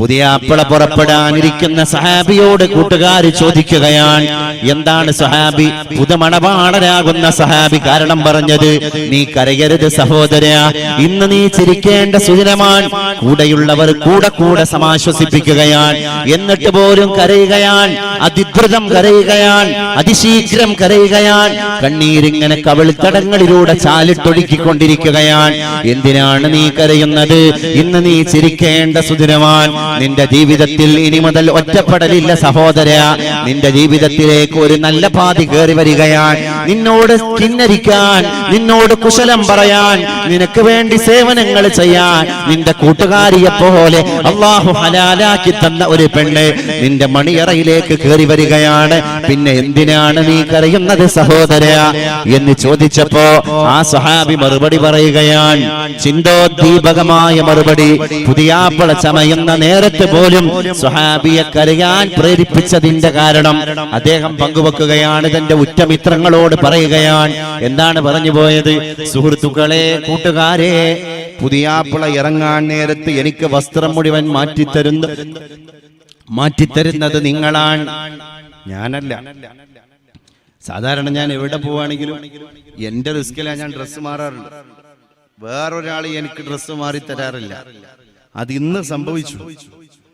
പുതിയാപ്പിള പുറപ്പെടാനിരിക്കുന്ന സഹാബിയോട് കൂട്ടുകാർ ചോദിക്കുകയാണ്, എന്താണ് സഹാബി, പുതുമണവാളനാകുന്ന സഹാബി കാരണം പറഞ്ഞത്, നീ കരയരുത് സഹോദര, ഇന്ന് നീ ചിരിക്കേണ്ട സുദിനമാണ്. കൂടെയുള്ളവർ കൂടെ സമാശ്വസിപ്പിക്കുകയാണ്. എന്നിട്ട് പോലും കരയുകയാണ്, അതിദ്രുതം കരയുകയാണ്, അതിശീഘ്രം കരയുകയാണ്. കണ്ണീരിങ്ങനെ കവിൾത്തടങ്ങളിലൂടെ ചാലിട്ടൊഴുക്കിക്കൊണ്ടിരിക്കുകയാണ്. എന്തിനാണ് നീ കരയുന്നത്? ഇന്ന് നീ ചിരിക്കേണ്ട സുദിനമാണ്. നിന്റെ ജീവിതത്തിൽ ഇനി മുതൽ ഒറ്റപ്പെടലില്ല സഹോദര. നിന്റെ ജീവിതത്തിലേക്ക് ഒരു നല്ല പാതി കയറി വരികയാണ്. നിന്നോട് കിന്നരിക്കാൻ, നിന്നോട് കുശലം പറയാൻ, നിനക്ക് വേണ്ടി സേവനങ്ങൾ ചെയ്യാൻ നിന്റെ കൂട്ടുകാരിയെ പോലെ അള്ളാഹു ഹലാലാക്കി തന്ന ഒരു പെണ്ണ് നിന്റെ മണിയറയിലേക്ക് കയറി വരികയാണ്. പിന്നെ എന്തിനാണ് നീ കരയുന്നത് സഹോദര എന്ന് ചോദിച്ചപ്പോ ആ സ്വഹാബി മറുപടി പറയുകയാണ്, ചിന്തോദ്ദീപകമായ മറുപടി. പുതിയാപ്പിള ചമയുന്ന നേരത്തെ പോലും സ്വഹാബിയെ കരയാൻ പ്രേരിപ്പിച്ചതിന്റെ കാരണം അദ്ദേഹം പങ്കുവെക്കുകയാണ്, തന്റെ ഉറ്റമിത്രങ്ങളോട് പറയുകയാണ്. എന്താണ് പറഞ്ഞു പോയത്? സുഹൃത്തുക്കളെ, കൂട്ടുകാരെ, പുതിയാപ്പിള ഇറങ്ങാൻ നേരത്ത് എനിക്ക് വസ്ത്രം മുഴുവൻ മാറ്റിത്തരുന്നത് നിങ്ങളാണ്, ഞാനല്ല. സാധാരണ ഞാൻ എവിടെ പോവാണെങ്കിലും എന്റെ റിസ്കിലാണ് ഞാൻ ഡ്രസ്സ് മാറാറുണ്ട്. വേറൊരാൾ എനിക്ക് ഡ്രസ്സ് മാറി തരാറില്ല. അത് ഇന്ന് സംഭവിച്ചു.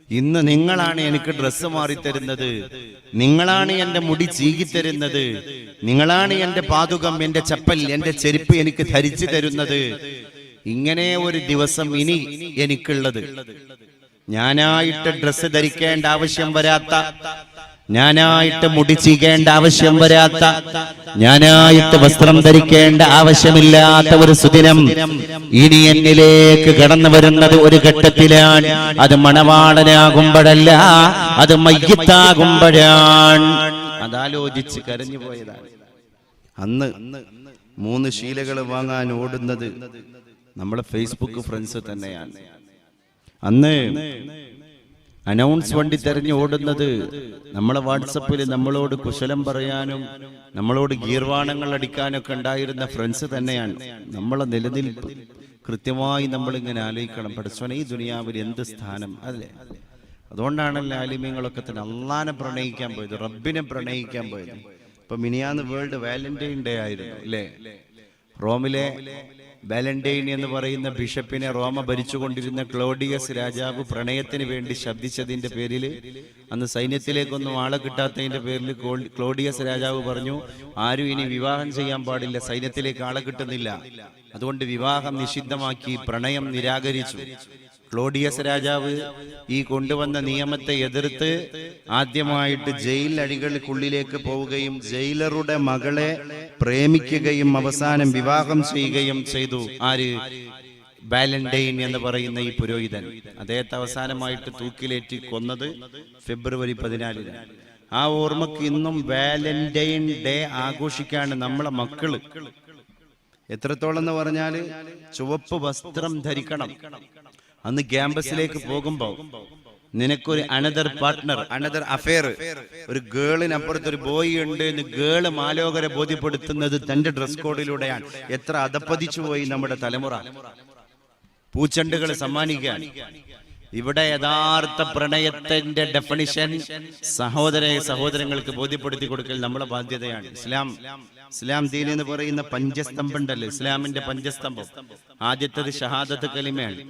ഇന്ന് നിങ്ങളാണ് എനിക്ക് ഡ്രസ്സ് മാറിത്തരുന്നത്, നിങ്ങളാണ് എന്റെ മുടി ചീകിത്തരുന്നത്, നിങ്ങളാണ് എന്റെ പാതുകം, എന്റെ ചപ്പൽ, എന്റെ ചെരുപ്പ് എനിക്ക് ധരിച്ചു തരുന്നത്. ഇങ്ങനെ ഒരു ദിവസം ഇനി എനിക്കുള്ളത്. ഞാനായിട്ട് ഡ്രസ്സ് ധരിക്കേണ്ട ആവശ്യം വരാത്ത, ഞാനായിട്ട് മുടി ചീകേണ്ട ആവശ്യം വരാത്ത, ഞാനായിട്ട് വസ്ത്രം ധരിക്കേണ്ട ആവശ്യമില്ലാത്ത ഒരു സുദിനം ഇനി എന്നിലേക്ക് കടന്നു വരുന്നത് ഒരു ഘട്ടത്തിലാണ്. അത് മണവാളനാകുമ്പോഴല്ല, അത് മയ്യിത്താകുമ്പോഴാണ്. അതാലോചിച്ച് കരഞ്ഞു പോയതാണ്. അന്ന് 3 ശീലകൾ വാങ്ങാൻ ഓടുന്നത് നമ്മളെ ഫേസ്ബുക്ക് ഫ്രണ്ട്സ് തന്നെയാണ്. അന്ന് അനൗൺസ് വണ്ടി തെരഞ്ഞു ഓടുന്നത് നമ്മളെ വാട്സപ്പിൽ നമ്മളോട് കുശലം പറയാനും നമ്മളോട് ഗീർവാണങ്ങൾ അടിക്കാനൊക്കെ ഉണ്ടായിരുന്ന ഫ്രണ്ട്സ് തന്നെയാണ്. നമ്മളെ നിലനിൽപ്പ് കൃത്യമായി നമ്മളിങ്ങനെ ആലോചിക്കണം. പടച്ചോനെ, ഈ ദുനിയാവിൽ എന്ത് സ്ഥാനം അല്ലേ? അതുകൊണ്ടാണല്ലോ ആലിമ്യങ്ങളൊക്കെ തന്നെ അള്ളാനെ പ്രണയിക്കാൻ പോയത്, റബ്ബിനെ പ്രണയിക്കാൻ പോയത്. ഇപ്പൊ മിനിയാന്ന് വേൾഡ് വാലന്റൈൻ ഡേ ആയിരുന്നു അല്ലേ? റോമിലെ വാലന്റൈൻ എന്ന് പറയുന്ന ബിഷപ്പിനെ റോമ ഭരിച്ചുകൊണ്ടിരുന്ന ക്ലോഡിയസ് രാജാവ് പ്രണയത്തിന് വേണ്ടി ശബ്ദിച്ചതിന്റെ പേരിൽ അന്ന് സൈന്യത്തിലേക്കൊന്നും ആളെ കിട്ടാത്തതിന്റെ പേരിൽ ക്ലോഡിയസ് രാജാവ് പറഞ്ഞു, ആരും ഇനി വിവാഹം ചെയ്യാൻ പാടില്ല, സൈന്യത്തിലേക്ക് ആളെ കിട്ടുന്നില്ല, അതുകൊണ്ട് വിവാഹം നിഷിദ്ധമാക്കി, പ്രണയം നിരാകരിച്ചു. ക്ലോഡിയസ് രാജാവ് ഈ കൊണ്ടുവന്ന നിയമത്തെ എതിർത്ത് ആദ്യമായിട്ട് ജയിൽ അഴികൾക്കുള്ളിലേക്ക് പോവുകയും ജയിലറുടെ മകളെ പ്രേമിക്കുകയും അവസാനം വിവാഹം ചെയ്യുകയും ചെയ്തു. ആര്? വാലന്റൈൻ എന്ന് പറയുന്ന ഈ പുരോഹിതൻ. അദ്ദേഹത്തെ അവസാനമായിട്ട് തൂക്കിലേറ്റി കൊന്നത് ഫെബ്രുവരി 14. ആ ഓർമ്മക്ക് ഇന്നും വാലന്റൈൻ ഡേ ആഘോഷിക്കാണ് നമ്മളെ മക്കള്. എത്രത്തോളം എന്ന് പറഞ്ഞാല് ചുവപ്പ് വസ്ത്രം ധരിക്കണം. അന്ന് ക്യാമ്പസിലേക്ക് പോകുമ്പോ നിനക്കൊരു അനദർ പാർട്ട്ണർ, അനദർ അഫെയർ, ഒരു ഗേളിനപ്പുറത്ത് ഒരു ബോയ് ഉണ്ട് എന്ന് ഗേള് മാലോകരെ ബോധ്യപ്പെടുത്തുന്നത് തന്റെ ഡ്രസ് കോഡിലൂടെയാണ്. എത്ര അധപ്പതിച്ചു പോയി നമ്മുടെ തലമുറ. പൂച്ചെണ്ടുകൾ സമ്മാനിക്കാൻ. ഇവിടെ യഥാർത്ഥ പ്രണയത്തിന്റെ ഡെഫിനിഷൻ സഹോദരങ്ങൾക്ക് ബോധ്യപ്പെടുത്തി കൊടുക്കൽ നമ്മുടെ ബാധ്യതയാണ്. ഇസ്ലാം ദീൻ എന്ന് പറയുന്ന പഞ്ചസ്തംഭം ഉണ്ടല്ലോ, ഇസ്ലാമിന്റെ പഞ്ചസ്തംഭം. ആദ്യത്തേത് ഷഹാദത്ത് കലിമയാണ്,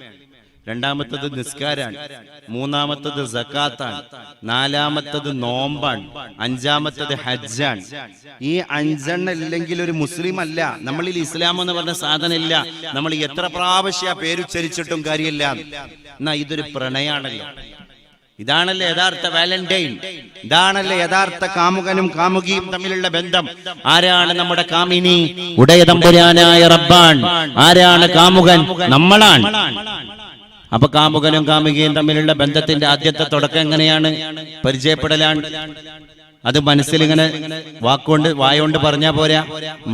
രണ്ടാമത്തത് നിസ്കാരാണ്, മൂന്നാമത്തത് സക്കാത്താണ്, നാലാമത്തത് നോമ്പാണ്, അഞ്ചാമത്തത് ഹജ്ജാണ്. ഈ 5 ഇല്ലെങ്കിൽ ഒരു മുസ്ലിം അല്ല. നമ്മളിൽ ഇസ്ലാം എന്ന് പറഞ്ഞ സാധനം ഇല്ല. നമ്മൾ എത്ര പ്രാവശ്യം പേരുച്ചരിച്ചിട്ടും കാര്യമില്ല. എന്നാ ഇതൊരു പ്രണയാണല്ലോ. ഇതാണല്ലേ യഥാർത്ഥ വാലന്റൈൻ. ഇതാണല്ലേ യഥാർത്ഥ കാമുകനും കാമുകിയും തമ്മിലുള്ള ബന്ധം. ആരാണ് നമ്മുടെ കാമിനി? ഉടയതമ്പുരാനായ റബ്ബാൻ. ആരാണ് കാമുകൻ? നമ്മളാണ്. അപ്പൊ കാമുകനും കാമുകിയും തമ്മിലുള്ള ബന്ധത്തിന്റെ ആദ്യത്തെ തുടക്കം എങ്ങനെയാണ്? പരിചയപ്പെടലാണ്. അത് മനസ്സിലിങ്ങനെ വായോണ്ട് പറഞ്ഞാ പോരാ,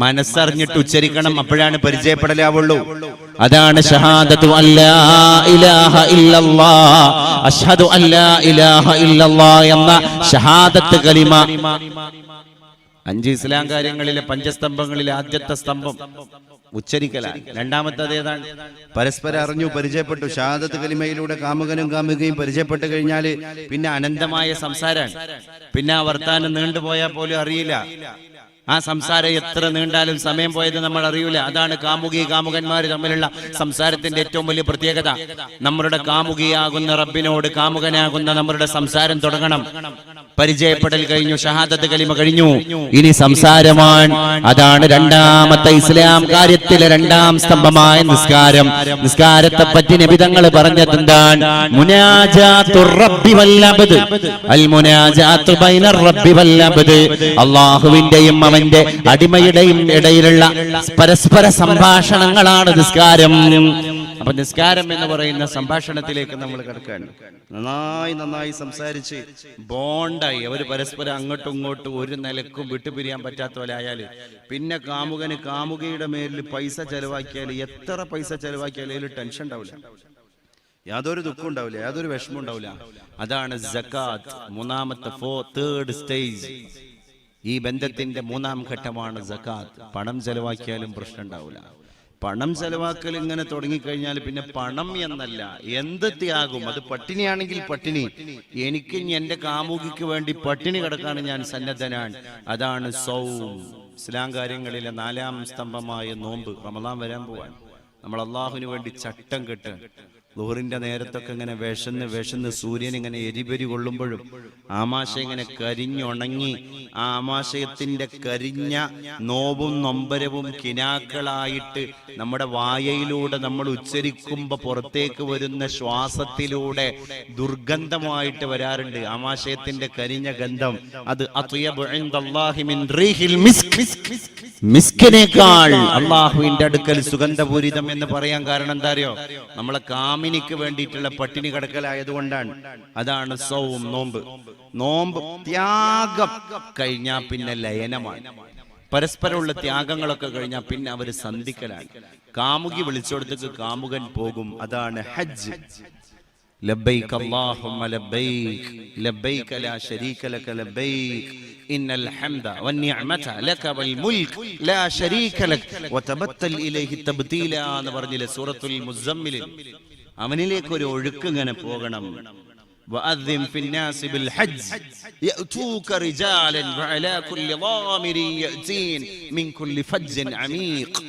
മനസ്സറിഞ്ഞിട്ട് ഉച്ചരിക്കണം. അപ്പോഴാണ് പരിചയപ്പെടലാവുള്ളൂ. അതാണ് ഷഹാദത്തു അല്ലാ ഇലാഹ ഇല്ലല്ലാഹ്, അശ്ഹദു അല്ലാ ഇലാഹ ഇല്ലല്ലാഹ് എന്ന ഷഹാദത്ത് കലിമ. 5 ഇസ്ലാം കാര്യങ്ങളിലെ പഞ്ചസ്തംഭങ്ങളിലെ ആദ്യത്തെ സ്തംഭം ഉച്ചരിക്കലാണ്. രണ്ടാമത്തേത് ഏതാണ്? പരസ്പരം അറിഞ്ഞു, പരിചയപ്പെട്ടു. ഷഹാദത്ത് കലിമയിലൂടെ കാമുകനും കാമുകയും പരിചയപ്പെട്ട് കഴിഞ്ഞാൽ പിന്നെ അനന്തമായ സംസാരമാണ്. പിന്നെ ആ വർത്താനം നീണ്ടുപോയാൽ പോലും അറിയില്ല. ആ സംസാരം എത്ര നീണ്ടാലും സമയം പോയത് നമ്മൾ അറിയില്ല. അതാണ് കാമുകി കാമുകന്മാർ തമ്മിലുള്ള സംസാരത്തിന്റെ ഏറ്റവും വലിയ പ്രത്യേകത. നമ്മളുടെ കാമുകിയാകുന്ന റബ്ബിനോട് കാമുകനാകുന്ന നമ്മളുടെ സംസാരം തുടങ്ങണം. പരിചയപ്പെടൽ കഴിഞ്ഞു, ഷഹാദത്ത് കലിമ കഴിഞ്ഞു, ഇനി സംസാരമാണ്. അതാണ് രണ്ടാമത്തെ ഇസ്ലാം കാര്യത്തിലെ രണ്ടാം സ്തംഭമായ നിസ്കാരം. നിസ്കാരത്തെ പറ്റി നബി തങ്ങൾ പറഞ്ഞത് എന്താണ്? മുനാജാത്തുർ റബ്ബി വൽ അബ്ദ്, അൽ മുനാജാത്തു ബൈനർ റബ്ബി വൽ അബ്ദ്, അല്ലാഹുവിന്റെയും അവന്റെ അടിമയുടെയും ഇടയിലുള്ള പരസ്പര സംഭാഷണങ്ങളാണ് നിസ്കാരം. അപ്പൊ നിസ്കാരം എന്ന് പറയുന്ന സംഭാഷണത്തിലേക്ക് നമ്മൾ കിടക്കുകയാണ്. നന്നായി സംസാരിച്ച് ബോണ്ടായി അവർ പരസ്പരം അങ്ങോട്ടും ഇങ്ങോട്ടും ഒരു നിലക്കും വിട്ടുപിരിയാൻ പറ്റാത്ത പോലെ ആയാല് പിന്നെ കാമുകന് കാമുകയുടെ മേലിൽ പൈസ ചെലവാക്കിയാൽ, എത്ര പൈസ ചെലവാക്കിയാലും അതിൽ ടെൻഷൻ ഉണ്ടാവില്ല, യാതൊരു ദുഃഖം ഉണ്ടാവില്ല, യാതൊരു വിഷമം ഉണ്ടാവില്ല. അതാണ് സകാത്ത്. മൂന്നാമത്തെ തേർഡ് സ്റ്റേജ്, ഈ ബന്ധത്തിന്റെ 3-ാം ഘട്ടമാണ് സകാത്ത്. പണം ചെലവാക്കിയാലും പ്രശ്നം ഉണ്ടാവില്ല. പണം ചെലവാക്കൽ ഇങ്ങനെ തുടങ്ങിക്കഴിഞ്ഞാൽ പിന്നെ പണം എന്നല്ല, എന്ത് ത്യാഗം. അത് പട്ടിണിയാണെങ്കിൽ പട്ടിണി, എനിക്ക് എന്റെ കാമുകിക്ക് വേണ്ടി പട്ടിണി കിടക്കാൻ ഞാൻ സന്നദ്ധനാണ്. അതാണ് സൗം. ഇസ്ലാം കാര്യങ്ങളിലെ 4-ാം സ്തംഭമായ നോമ്പ്. റമദാൻ വരാൻ പോവാൻ നമ്മൾ അള്ളാഹുവിന് വേണ്ടി ചട്ടം കെട്ട് ളുഹറിന്റെ നേരത്തൊക്കെ ഇങ്ങനെ വിശന്ന് സൂര്യൻ ഇങ്ങനെ എരിപെരി കൊള്ളുമ്പോഴും ആമാശയം ഇങ്ങനെ കരിഞ്ഞുണങ്ങി, ആ ആമാശയത്തിന്റെ കരിഞ്ഞ നോവും നൊമ്പരവും കിനാക്കളായിട്ട് നമ്മുടെ വായയിലൂടെ നമ്മൾ ഉച്ചരിക്കുമ്പോ പുറത്തേക്ക് വരുന്ന ശ്വാസത്തിലൂടെ ദുർഗന്ധമായിട്ട് വരാറുണ്ട്. ആമാശയത്തിന്റെ കരിഞ്ഞ ഗന്ധം അത് അത്യബു ഇൻദല്ലാഹി മിൻ റീഹിൽ മിസ്ക്, മിസ്കിനേക്കാൾ അള്ളാഹുവിന്റെ അടുക്കൽ സുഗന്ധപൂരിതം എന്ന് പറയാൻ കാരണം എന്താ അറിയോ? നമ്മളെ കാമിനിക്ക് വേണ്ടിയിട്ടുള്ള പട്ടിണി കിടക്കലായതുകൊണ്ടാണ്. അതാണ് സൗം, നോമ്പ്. നോമ്പ് ത്യാഗം കഴിഞ്ഞാൽ പിന്നെ ലയനമാണ്. പരസ്പരമുള്ള ത്യാഗങ്ങളൊക്കെ കഴിഞ്ഞാൽ പിന്നെ അവര് സന്ധിക്കലാണ്. കാമുകി വിളിച്ചോടത്തേക്ക് കാമുകൻ പോകും. അതാണ് ഹജ്ജ്. ലബ്ബൈക അല്ലാഹുമ്മ ലബ്ബൈക ലബ്ബൈക ലാ ശരീക ലക ലബ്ബൈക ഇന്നൽ ഹംദ വന്നിഅമത ലക വൽ മുൽക് ലാ ശരീക ലക വതബത്തൽ ഇലൈഹി തബ്തീല എന്ന് പറഞ്ഞില്ലേ സൂറത്തുൽ മുസമ്മിൽ. അവനിലേക്ക് ഒരു ഒഴുക്ക് ഇങ്ങനെ പോകണം. വഅദ്ദിം ഫിന്നാസി ബിൽ ഹജ്ജ് യഅതൂക റിജാലൻ വഅലാ കുല്ലി ളാമിരി യഅതീൻ മിൻ കുല്ലി ഫജ്ജിൻ അമീഖ്.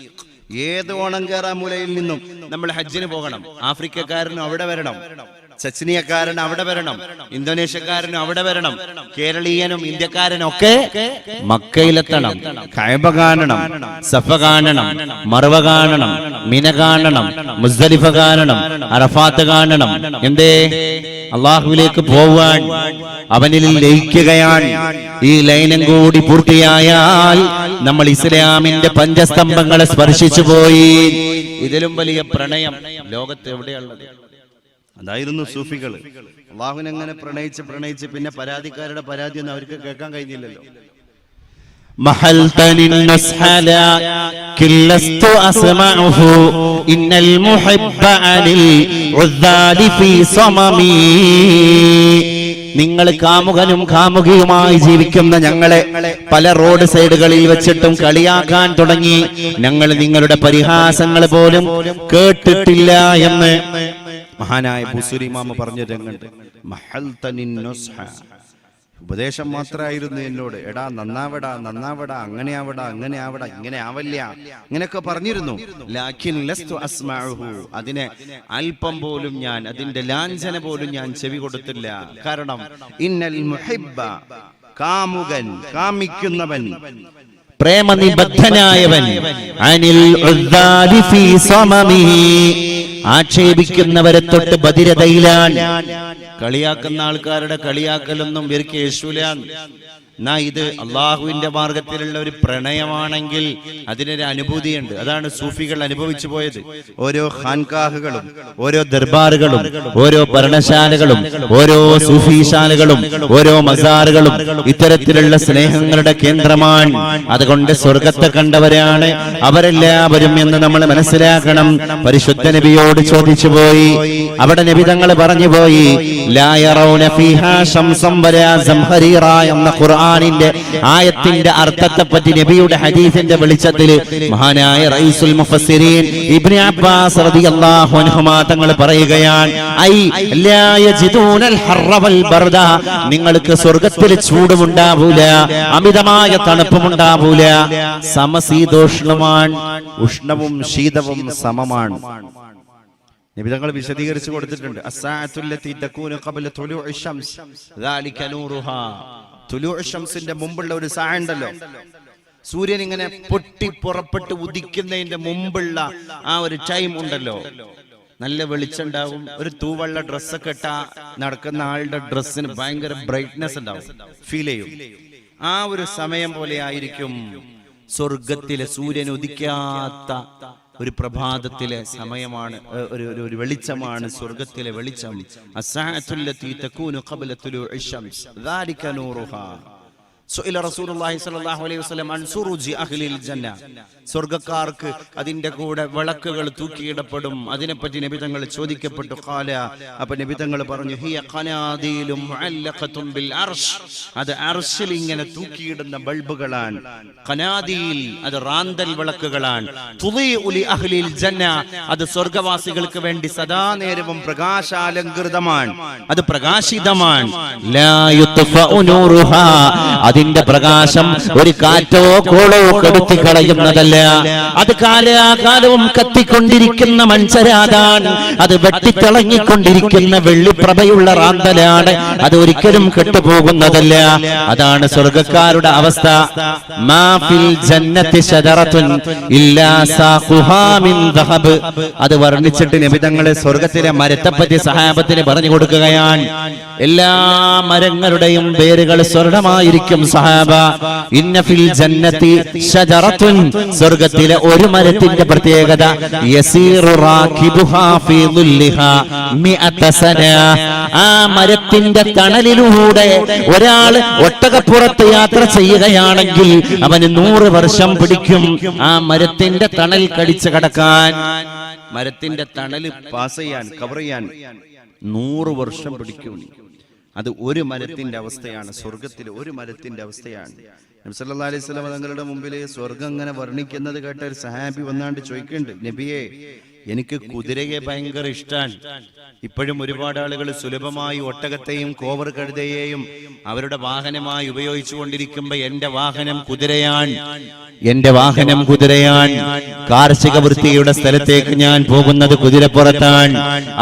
ഏത് ഓണംകേറാമൂലയിൽ നിന്നും നമ്മൾ ഹജ്ജിന് പോകണം. ആഫ്രിക്കക്കാരനും അവിടെ വരണം, ചച്നിയക്കാരൻ അവിടെ വരണം, ഇന്തോനേഷ്യക്കാരനും അവിടെ വരണം, കേരളീയനും ഇന്ത്യക്കാരനും ഒക്കെ മക്കയിലെത്തണം. കഅബ കാണണം, സഫ കാണണം, മർവ കാണണം, മിന കാണണം, മുസ്ദലിഫ കാണണം, അറഫാത്ത് കാണണം. എന്തേ? അള്ളാഹുവിലേക്ക് പോവാൻ, അവനിൽ ലയിക്കുകയാണ്. ഈ ലയനം കൂടി പൂർത്തിയായാൽ നമ്മൾ ഇസ്ലാമിന്റെ പഞ്ചസ്തംഭങ്ങളെ സ്പർശിച്ചു പോയി. ഇതിലും വലിയ പ്രണയം ലോകത്ത് എവിടെയുള്ളത്? അതായിരുന്നു സൂഫികൾ. അള്ളാഹുവിനെ അങ്ങനെ പ്രണയിച്ച് പിന്നെ പരാതിക്കാരുടെ പരാതി ഒന്നും അവർക്ക് കേൾക്കാൻ കഴിഞ്ഞില്ലല്ലോ. നിങ്ങൾ കാമുകനും കാമുകിയുമായി ജീവിക്കുന്ന ഞങ്ങളെ പല റോഡ് സൈഡുകളിൽ വെച്ചിട്ടും കളിയാക്കാൻ തുടങ്ങി. ഞങ്ങൾ നിങ്ങളുടെ പരിഹാസങ്ങൾ പോലും കേട്ടിട്ടില്ല എന്ന് മഹാനായ ബുസൂരി ഇമാം പറഞ്ഞ രംഗുണ്ട്. ഉപദേശം മാത്രമായിരുന്നു എന്നോട്. എടാ നന്നാവടാ, അങ്ങനെ ആവടാ, ഇങ്ങനെ ആവല്ല, ഇങ്ങനെയൊക്കെ പറഞ്ഞിരുന്നു. ലാകിൻ ലസ്തു അസ്മഉഹു, അതിനെ അല്പം പോലും ഞാൻ, അതിന്റെ ലാഞ്ചന പോലും ഞാൻ ചെവി കൊടുത്തില്ല. കാരണം ഇന്നൽ മുഹിബ്ബ, കാമുകൻ, കാമിക്കുന്നവൻ, പ്രേമനിബദ്ധനായവൻ, അനിൽ ഉദ്ദാലി ഫീ സമമിഹി, ആക്ഷേപിക്കുന്നവരെ തൊട്ട് ബധിരതയിലാണ്. കളിയാക്കുന്ന ആൾക്കാരുടെ കളിയാക്കലൊന്നും ഇവർക്ക് യേശുലാൻ. എന്നാ ഇത് അള്ളാഹുവിന്റെ മാർഗത്തിലുള്ള ഒരു പ്രണയമാണെങ്കിൽ അതിനൊരു അനുഭൂതിയുണ്ട്. അതാണ് സൂഫികൾ അനുഭവിച്ചു പോയത്. ഓരോ ഖാൻകാഹുകളും, ഓരോ ദർബാറുകളും, ഓരോ ഭരണശാലകളും, ഓരോ സൂഫിശാലകളും, ഓരോ മസാറുകളും ഇത്തരത്തിലുള്ള സ്നേഹങ്ങളുടെ കേന്ദ്രമാണ്. അതുകൊണ്ട് സ്വർഗത്തെ കണ്ടവരാണ് അവരെല്ലാവരും എന്ന് നമ്മൾ മനസ്സിലാക്കണം. പരിശുദ്ധ നബിയോട് ചോദിച്ചു പോയി. അവിടെ നബി തങ്ങൾ പറഞ്ഞു പോയി, ലാ യറൗന ഫീഹാ ശംസം വലാ സംഹരീറ എന്ന ഖുർആൻ ഖുർആനിന്റെ ആയത്തിന്റെ അർത്ഥത്തെ പറ്റി നബിയുടെ ഹദീസിന്റെ വെളിച്ചത്തിൽ മഹാനായ റഈസുൽ മുഫസ്സിരീൻ ഇബ്നു അബ്ബാസ് റളിയല്ലാഹു അൻഹുമാ തങ്ങൾ പറയുകയാണ്, ഐ ലാ യജിദൂനൽ ഹർറ വൽ ബർദ, നിങ്ങൾക്ക് സ്വർഗ്ഗത്തിൽ ചൂടുമുണ്ടാവൂല, അമിതമായ തണുപ്പുമുണ്ടാവൂല, സമശീതോഷ്ണമാണ്, ഉഷ്ണവും ശീതവും സമമാണ്. നബി തങ്ങൾ വിശദീകരിച്ചു കൊടുത്തിട്ടുണ്ട്. അസ്സാഅത്തുല്ലതി തകൂനു ഖബ്ല തുലൂഇ ശംസ് ദാലിക നൂറുഹാ, തുലൂഇ ശംസിന്റെ മുമ്പുള്ള ഒരു സാ ഉണ്ടല്ലോ, സൂര്യൻ ഇങ്ങനെ പൊട്ടി പുറപ്പെട്ട് ഉദിക്കുന്നതിന്റെ മുമ്പുള്ള ആ ഒരു ടൈം ഉണ്ടല്ലോ, നല്ല വെളിച്ചുണ്ടാവും. ഒരു തൂവള്ള ഡ്രസ്സൊക്കെ ഇട്ടാ നടക്കുന്ന ആളുടെ ഡ്രസ്സിന് ഭയങ്കര ബ്രൈറ്റ്നെസ് ഉണ്ടാവും, ഫീൽ ചെയ്യും. ആ ഒരു സമയം പോലെ ആയിരിക്കും സ്വർഗത്തിലെ സൂര്യൻ ഉദിക്കാത്ത ഒരു പ്രഭാതത്തിലെ സമയമാണ്, ഒരു വെളിച്ചമാണ് സ്വർഗത്തിലെ വെളിച്ചം. അസ്സാഅത്തുല്ലതി തകൂനു ഖബ്ല തുലൂഇ ശംസ് ദാലിക നൂറുഹാ. സുഇല റസൂലുള്ളാഹി സ്വല്ലല്ലാഹു അലൈഹി വസല്ലം അൻ സുറൂജി അഹ്ലിൽ ജന്ന, സ്വർഗ്ഗക്കാർക്ക് അതിന്റെ കൂടെ വിളക്കുകൾ തൂക്കിയിടപ്പെടും, അതിനെപ്പറ്റി നബി തങ്ങൾ ചോദിക്കപ്പെട്ടു. ഖാല, അപ്പോൾ നബി തങ്ങൾ പറഞ്ഞു, ഹിയ ഖനാദീലും മുഅല്ലഖത്തുൻ ബിൽ അർശ്, അത് അർശിൽ ഇങ്ങനെ തൂക്കിയിടുന്ന ബൾബുകളാണ്. ഖനാദീൽ, അത് റാന്തൽ വിളക്കുകളാണ്. തുളീഉ ലി അഹ്ലിൽ ജന്ന, അത് സ്വർഗ്ഗവാസികൾക്ക് വേണ്ടി സദാ നേരവും പ്രകാശാലങ്കൃതമാണ്, അത് പ്രകാശിതമാണ്. ലാ യുത്ഫഉ നൂറുഹാ, അതിന്റെ പ്രകാശം ഒരു കാറ്റോ കോളോ കെടുത്തി കളയുന്നതല്ല, അത് കാലാകാലവും കത്തിക്കൊണ്ടിരിക്കുന്ന മൺചരാതാണ്, അത് വെട്ടിത്തിളങ്ങിക്കൊണ്ടിരിക്കുന്ന വെള്ളിപ്രഭയുള്ള റാന്തലാണ്, അത് ഒരിക്കലും കെട്ടുപോകുന്നതല്ല. അതാണ് സ്വർഗ്ഗക്കാരുടെ അവസ്ഥ. മാ ഫിൽ ജന്നത്തി ശജറത്തുൻ ഇല്ലാ സാഖുഹാ മിൻ ദഹബ്, അത് വർണ്ണിച്ചിട്ട് നബി തങ്ങൾ സ്വർഗ്ഗത്തിലെ മരത്തെപ്പറ്റി സഹാബത്തിന് പറഞ്ഞു കൊടുക്കുകയാണ്. എല്ലാ മരങ്ങളുടെയും വേരുകൾ സ്വർണ്ണമായിരിക്കും സഹാബ. ഇന്ന ഫിൽ ജന്നത്തി ശജറത്തുൻ, സ്വർഗ്ഗത്തിലെ ഒരു മരത്തിന്റെ പ്രത്യേകത, യസീറു റാകിബുഹാ ഫീ ദുല്ലിഹാ മിഅത സന, ആ മരത്തിന്റെ തണലിലൂടെ ഒരാൾ ഒട്ടകപ്പുറത്ത് യാത്ര ചെയ്യുകയാണെങ്കിൽ അവന് 100 വർഷം പിടിക്കും ആ മരത്തിന്റെ തണൽ കടിച്ചു കടക്കാൻ. മരത്തിന്റെ തണൽ പാസ് ചെയ്യാൻ, കവർ ചെയ്യാൻ 100 വർഷം പിടിക്കും. അത് ഒരു മരത്തിന്റെ അവസ്ഥയാണ്, സ്വർഗത്തിലെ ഒരു മരത്തിന്റെ അവസ്ഥയാണ്. നബി സല്ലല്ലാഹു അലൈഹി വസല്ലം തങ്ങളുടെ മുമ്പിൽ സ്വർഗം ഇങ്ങനെ വർണ്ണിക്കുന്നത് കേട്ട ഒരു സഹാബി വന്നാണ്ട് ചോദിക്കുന്നുണ്ട്, നബിയെ, എനിക്ക് കുതിരയെ ഭയങ്കര ഇഷ്ടമാണ്. ഇപ്പോഴും ഒരുപാട് ആളുകൾ സുലഭമായി ഒട്ടകത്തെയും കോവർ കഴുതയെയും അവരുടെ വാഹനമായി ഉപയോഗിച്ചു കൊണ്ടിരിക്കുമ്പോ എന്റെ വാഹനം കുതിരയാണ്, എന്റെ വാഹനം കുതിരയാണ്. കാർഷിക വൃത്തിയുടെ സ്ഥലത്തേക്ക് ഞാൻ പോകുന്നത് കുതിരപ്പുറത്താണ്.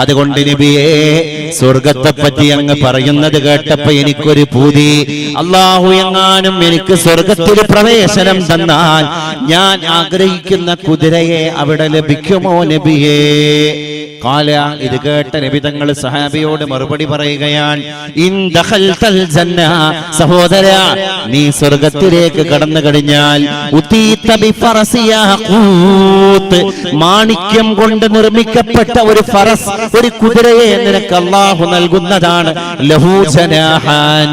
അതുകൊണ്ട് നബിയേ, സ്വർഗത്തെ പറ്റി അങ്ങ് പറയുന്നത് കേട്ടപ്പോ എനിക്കൊരു പൂതി, അല്ലാഹു എങ്ങാനും എനിക്ക് സ്വർഗത്തിൽ പ്രവേശനം തന്നാൽ ഞാൻ ആഗ്രഹിക്കുന്ന കുതിരയെ അവിടെ ലഭിക്കുമോ നബിയേ? ഖാല, ഇത് കേട്ട നബി തങ്ങൾ സഹാബിയോട് മറുപടി പറയുകയാണ്, ഇൻ ദഖൽതൽ ജന്ന, സഹോദര, നീ സ്വർഗത്തിലേക്ക് കടന്നു കഴിഞ്ഞാൽ ഉതീത ബിഫറസി യാഖൂത്ത്, മാണിക്യം കൊണ്ട് നിർമ്മിക്കപ്പെട്ട ഒരു ഫറസ്, ഒരു കുതിരയെ നിനക്ക് അല്ലാഹു നൽകുന്നതാണ്. ലഹു ജനാഹാൻ,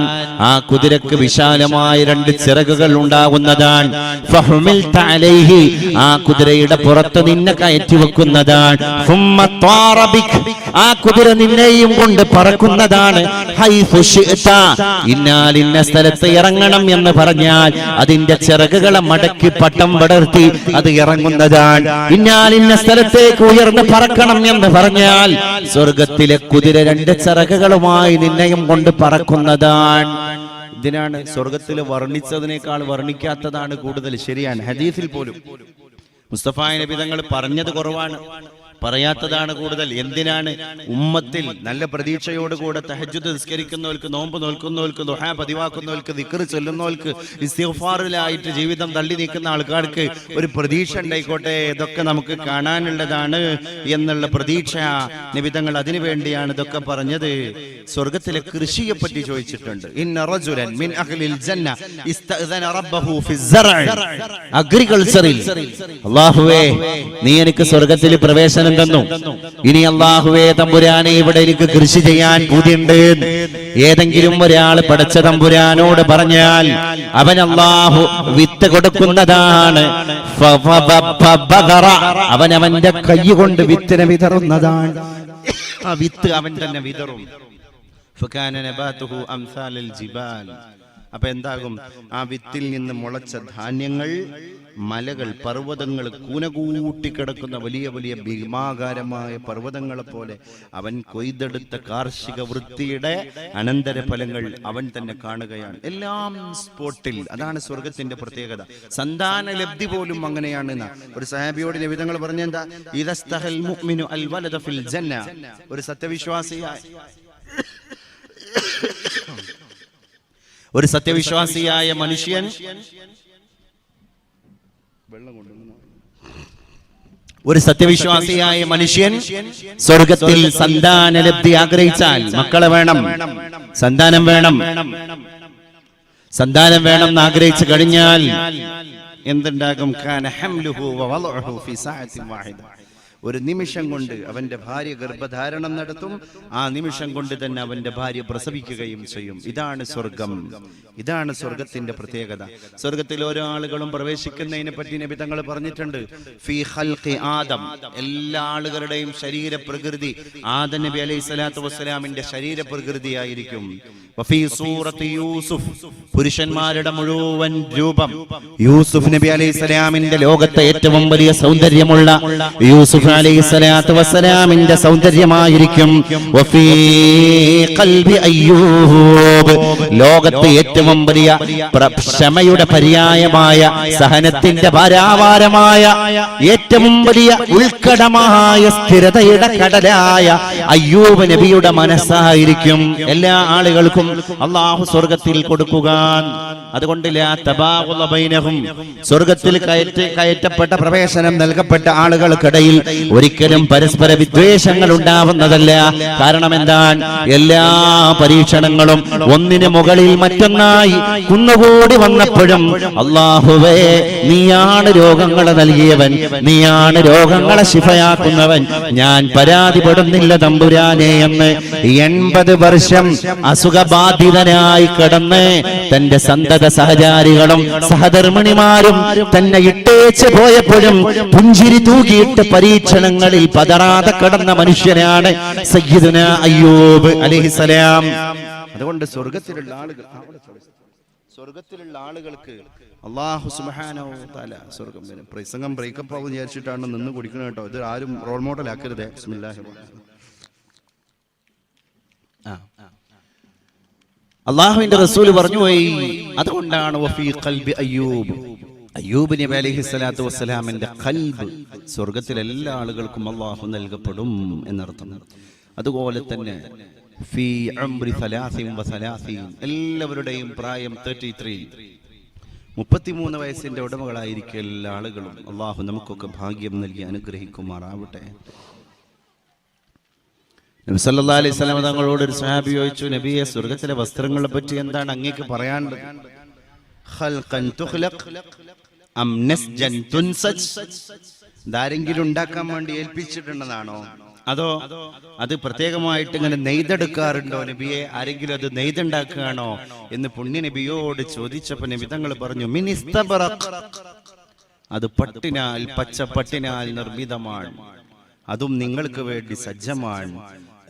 ആ കുതിരക്ക് വിശാലമായ 2 ചിറകുകൾ ഉണ്ടാകുന്നതാണ്. ഫഹുമിൽത അലൈഹി, ആ കുതിരയുടെ പുറത്ത് നിന്നെ കയറ്റി വെക്കുന്നതാണ്. ഫുമ്മ ത്വാറ ബിക്, ആ കുതിര നിന്നെയും കൊണ്ട് പറക്കുന്നതാണ്. ഹൈഫു ശിഅത, ഇന്നാൽ ഇന്ന സ്ഥലത്ത് ഇറങ്ങണം എന്ന് പറഞ്ഞാൽ അതിന്റെ ചിറകുകളെ മടക്കി പട്ടം പടർത്തി അത് ഇറങ്ങുന്നതാണ്. ഇന്നാൽ ഇന്ന സ്ഥലത്തേക്ക് ഉയർന്ന് പറക്കണം എന്ന് പറഞ്ഞാൽ സ്വർഗത്തിലെ കുതിര 2 ചിറകുകളുമായി നിന്നെയും കൊണ്ട് പറക്കുന്നതാണ്. ഇതിനാണ് സ്വർഗത്തിൽ വർണ്ണിച്ചതിനേക്കാൾ വർണ്ണിക്കാത്തതാണ് കൂടുതൽ. ശരിയാണ്, ഹദീസിൽ പോലും മുസ്തഫ നബി തങ്ങൾ പറഞ്ഞത് കുറവാണ്, പറയാത്തതാണ് കൂടുതൽ. എന്തിനാണ്? ഉമ്മത്തിൽ നല്ല പ്രതീക്ഷയോടുകൂടെ തഹജ്ജുദ് നിസ്കരിക്കുന്നവർക്ക്, നോമ്പ് നോൽക്കുന്നവർക്ക്, ദുആ പതിവാക്കുന്നവർക്ക്, ദിക്ർ ചൊല്ലുന്നവർക്ക്, ഇസ്തിഗ്ഫാറിലായിട്ട് ജീവിതം തള്ളി നീക്കുന്ന ആൾക്കാർക്ക് ഒരു പ്രതീക്ഷ ഉണ്ടായിക്കോട്ടെ, ഇതൊക്കെ നമുക്ക് കാണാനുള്ളതാണ് എന്നുള്ള പ്രതീക്ഷ നബി തങ്ങൾ അതിനു വേണ്ടിയാണ് ഇതൊക്കെ പറഞ്ഞത്. സ്വർഗത്തിലെ കൃഷിയെ പറ്റി ചോദിച്ചിട്ടുണ്ട്. ഇന്ന റജുലൻ മിൻ അഹ്ലിൽ ജന്ന ഇസ്തഅദന റബ്ബഹു ഫിസ്സറ, അഗ്രികൾച്ചറിൽ, അല്ലാഹുവേ നീ എനിക്ക് സ്വർഗത്തിൽ പ്രവേശനം തന്നു, ഇനി അല്ലാഹുവേ തമ്പുരാനെ ഇവിടെ എനിക്ക് കൃഷി ചെയ്യാൻ പൂതിയുണ്ട് ഏതെങ്കിലും ഒരാൾ പടച്ച തമ്പുരാനോട് പറഞ്ഞാൽ അവൻ അല്ലാഹു വിത്ത് കൊടുക്കുന്നതാണ്. അവൻ അവന്റെ കൈ കൊണ്ട് വിത്തിനെ വിതറുന്നതാണ്. ആ വിത്ത് അവൻ തന്നെ വിതറും. അപ്പൊ എന്താകും? ആ വിത്തിൽ നിന്ന് മുളച്ച ധാന്യങ്ങൾ, മലകൾ, പർവ്വതങ്ങൾ, കൂനകൂട്ടിക്കിടക്കുന്ന വലിയ വലിയ ഭീമാകാരമായ പർവ്വതങ്ങളെ പോലെ അവൻ കൊയ്തെടുത്ത കാർഷിക വൃത്തിയുടെ അനന്തരഫലങ്ങൾ അവൻ തന്നെ കാണുകയാണ്. എല്ലാം സ്പോട്ടിൽ. അതാണ് സ്വർഗത്തിന്റെ പ്രത്യേകത. സന്താന ലബ്ധി പോലും അങ്ങനെയാണ്. ഒരു സഹാബിയോട് നബി തങ്ങൾ പറഞ്ഞെന്താ? ഇദസ്തഹൽ മുഅ്മിനു അൽ വലദ ഫിൽ ജന്ന. ഒരു സത്യവിശ്വാസിയായ മനുഷ്യൻ സ്വർഗത്തിൽ സന്താന ലബ്ധി ആഗ്രഹിച്ചാൽ, മക്കളെ വേണം, സന്താനം വേണം എന്ന് ആഗ്രഹിച്ചു കഴിഞ്ഞാൽ എന്തുണ്ടാകും? കാന ഹംലുഹു വവളഉഹു ഫീ സഅത്തിൻ വാഹിദ. ഒരു നിമിഷം കൊണ്ട് അവന്റെ ഭാര്യ ഗർഭധാരണം നടത്തും. ആ നിമിഷം കൊണ്ട് തന്നെ അവന്റെ ഭാര്യ പ്രസവിക്കുകയും ചെയ്യും. ഇതാണ് സ്വർഗം. ഇതാണ് സ്വർഗത്തിന്റെ പ്രത്യേകത. സ്വർഗത്തിൽ ഓരോ ആളുകളും പ്രവേശിക്കുന്നതിനെ പറ്റി നബി തങ്ങൾ പറഞ്ഞിട്ടുണ്ട്. ഫീ ഖൽഖി ആദം. എല്ലാ ആളുകളുടെയും ശരീര പ്രകൃതി ആദം നബി അലൈഹി സ്വലാത്തു വസ്സലാമിന്റെ ശരീര പ്രകൃതിയായിരിക്കും. വഫീ സൂറത്തി യൂസുഫ്. പുരുഷന്മാരുടെ മുഴുവൻ രൂപം യൂസുഫ് നബി അലൈഹി സ്വലാമിന്റെ ലോകത്തെ ഏറ്റവും വലിയ സൗന്ദര്യമുള്ള യൂസുഫ് അലൈഹി സ്വലാത്തു വസ്സലാമിന്റെ സൗന്ദര്യമായിരിക്കും. വഫീ ഖൽബി അയ്യൂബ്. ലോകത്തെ ഏറ്റവും വലിയ ക്ഷമയുടെ പര്യായമായ, സഹനത്തിന്റെ പാരാവാരമായ, ഏറ്റവും വലിയ ഉൾക്കടമായ സ്ഥിരതയുടെ കടലായ അയ്യൂബ് നബിയുടെ മനസ്സായിരിക്കും എല്ലാ ആളുകൾക്കും അല്ലാഹു സ്വർഗത്തിൽ കൊടുക്കുക. അതുകൊണ്ട് സ്വർഗത്തിൽ കയറ്റപ്പെട്ട പ്രവേശനം നൽകപ്പെട്ട ആളുകൾക്കിടയിൽ ഒരിക്കലും പരസ്പര വിദ്വേഷങ്ങൾ ഉണ്ടാവുന്നതല്ല. കാരണം എന്താണ്? എല്ലാ പരീക്ഷണങ്ങളും ഒന്നിന് മുകളിൽ മറ്റൊന്നായി കുന്നുകൂടി വന്നപ്പോഴും അല്ലാഹുവേ, നീയാണ് രോഗങ്ങളെ നൽകിയവൻ, നീയാണ് രോഗങ്ങളെ ശിഫയാക്കുന്നവൻ, ഞാൻ പരാതിപ്പെടുന്നില്ല തമ്പുരാനെ എന്ന് 80 വർഷം അസുഖബാധിതനായി കിടന്ന് തന്റെ സന്തത സഹചാരികളും സഹധർമ്മിണിമാരും തന്നെ ഇട്ടേച്ച് പോയപ്പോഴും പുഞ്ചിരി തൂകിയിട്ട് പരീക്ഷണങ്ങളിൽ പതറാതെ കിടന്ന മനുഷ്യനാണ് സയ്യിദുനാ അയ്യൂബ് അലൈഹിസ്സലാം. അതുകൊണ്ട് സ്വർഗത്തിലുള്ള ആളുകൾക്ക് അല്ലാഹു സുബ്ഹാനഹു വ തആല സ്വർഗം വരും. പ്രസംഗം ബ്രേക്കപ്പ് ആവും വിചാരിച്ചിട്ടാണ് നിന്ന് കുടിക്കുന്നത് കേട്ടോ. ഇത് ആരും റോൾ മോഡൽ ആക്കരുത്. ബിസ്മില്ലാഹിർ റഹ്മാനിർ റഹീം. അല്ലാഹുവിന്റെ റസൂൽ പറഞ്ഞു പോയി. അതുകൊണ്ടാണ് വഫീ ഖൽബി അയ്യൂബ്, അയ്യൂബ് നബി അലൈഹി സ്വലാത്തു വസ്സലാമിന്റെ ഖൽബ് സ്വർഗത്തിലെ എല്ലാ ആളുകൾക്കും അല്ലാഹു നൽകപ്പെടും എന്നർത്ഥം. അതുപോലെ തന്നെ ഫീ ഉംരി 33, എല്ലാവരുടെയും പ്രായം 33 വയസ്സിന്റെ ഉടമകളായിരിക്കും എല്ലാ ആളുകളും. അല്ലാഹു നമുക്കൊക്കെ ഭാഗ്യം നൽകി അനുഗ്രഹിക്കുമാറാവട്ടെ. നബി സല്ലല്ലാഹു അലൈഹി വസല്ലം തങ്ങളോട് ഒരു സ്വഹാബി ചോദിച്ചു, നബിയെ, സ്വർഗത്തിലെ വസ്ത്രങ്ങളെ പറ്റി എന്താണ് അങ്ങേക്ക് പറയാനുള്ളത്? ഖൽഖൻ തുഖ്ലഖ് അം നസ്ജൻ തുൻസജ്. ആരെങ്കിലും ഉണ്ടാക്കാൻ വേണ്ടി ഏൽപ്പിച്ചിട്ടുണ്ടെന്നാണോ, അതോ അത് പ്രത്യേകമായിട്ട് ഇങ്ങനെ നെയ്തെടുക്കാറുണ്ടോ നബിയെ? ആരെങ്കിലും അത് നെയ്തുണ്ടാക്കുകയാണോ എന്ന് പുണ്യ നബിയോട് ചോദിച്ചപ്പോൾ നബി തങ്ങൾ പറഞ്ഞു, മിനിസ്തബറഖ്. അത് പട്ടിനാൽ, പച്ചപ്പട്ടിനാൽ നിർമ്മിതമാണ്, അതും നിങ്ങൾക്ക് വേണ്ടി സജ്ജമാണ്.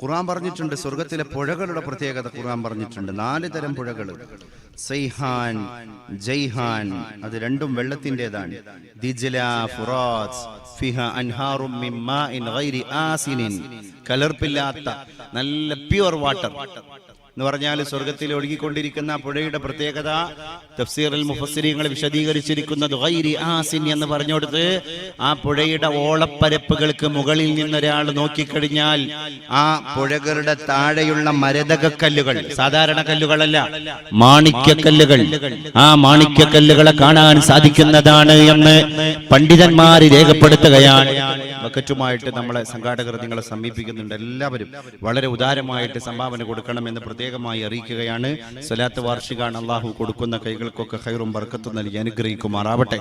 ഖുർആൻ പറഞ്ഞിട്ടുണ്ട് സ്വർഗത്തിലെ പുഴകളുടെ പ്രത്യേകത. ഖുർആൻ പറഞ്ഞിട്ടുണ്ട് 4 തരം പുഴകൾ. സൈഹാൻ, ജൈഹാൻ, അത് രണ്ടും വെള്ളത്തിൻ്റെതാണ്. ദിജ്ല, ഫുറാത്ത്, ഫിഹാ അൻഹാറും മിൻ മാഇൻ ഗൈരി ആസിനിൻ. കലർപ്പില്ലാത്ത നല്ല പ്യുവർ വാട്ടർ എന്ന് പറഞ്ഞാൽ സ്വർഗത്തിൽ ഒഴുകിക്കൊണ്ടിരിക്കുന്ന പുഴയുടെ പ്രത്യേകത തഫ്സീറുൽ മുഫസ്സിരീങ്ങൾ വിശദീകരിച്ചിരിക്കുന്നത് ഗൈരി ആസിൻ എന്ന് പറഞ്ഞുകൊടുത്ത് ആ പുഴയുടെ ഓളപ്പരപ്പുകൾക്ക് മുകളിൽ നിന്നൊരാൾ നോക്കിക്കഴിഞ്ഞാൽ ആ പുഴകളുടെ താഴെയുള്ള മരതകക്കല്ലുകൾ, സാധാരണ കല്ലുകളല്ല, മാണിക്യക്കല്ലുകൾ, ആ മാണിക്യക്കല്ലുകളെ കാണാൻ സാധിക്കുന്നതാണ് എന്ന് പണ്ഡിതന്മാർ രേഖപ്പെടുത്തുകയാണ്. ബക്കറ്റുമായിട്ട് നമ്മളെ സംഘാടകർ നിങ്ങളെ സമീപിക്കുന്നുണ്ട്. എല്ലാവരും വളരെ ഉദാരമായിട്ട് സംഭാവന കൊടുക്കണമെന്ന് പ്രത്യേകമായി അറിയിക്കുകയാണ്. സ്വലാത്ത് വാർഷികാണ്. അള്ളാഹു കൊടുക്കുന്ന കൈകൾക്കൊക്കെ ഖൈറും ബർക്കത്തും നൽകി അനുഗ്രഹിക്കുമാറാവട്ടെ.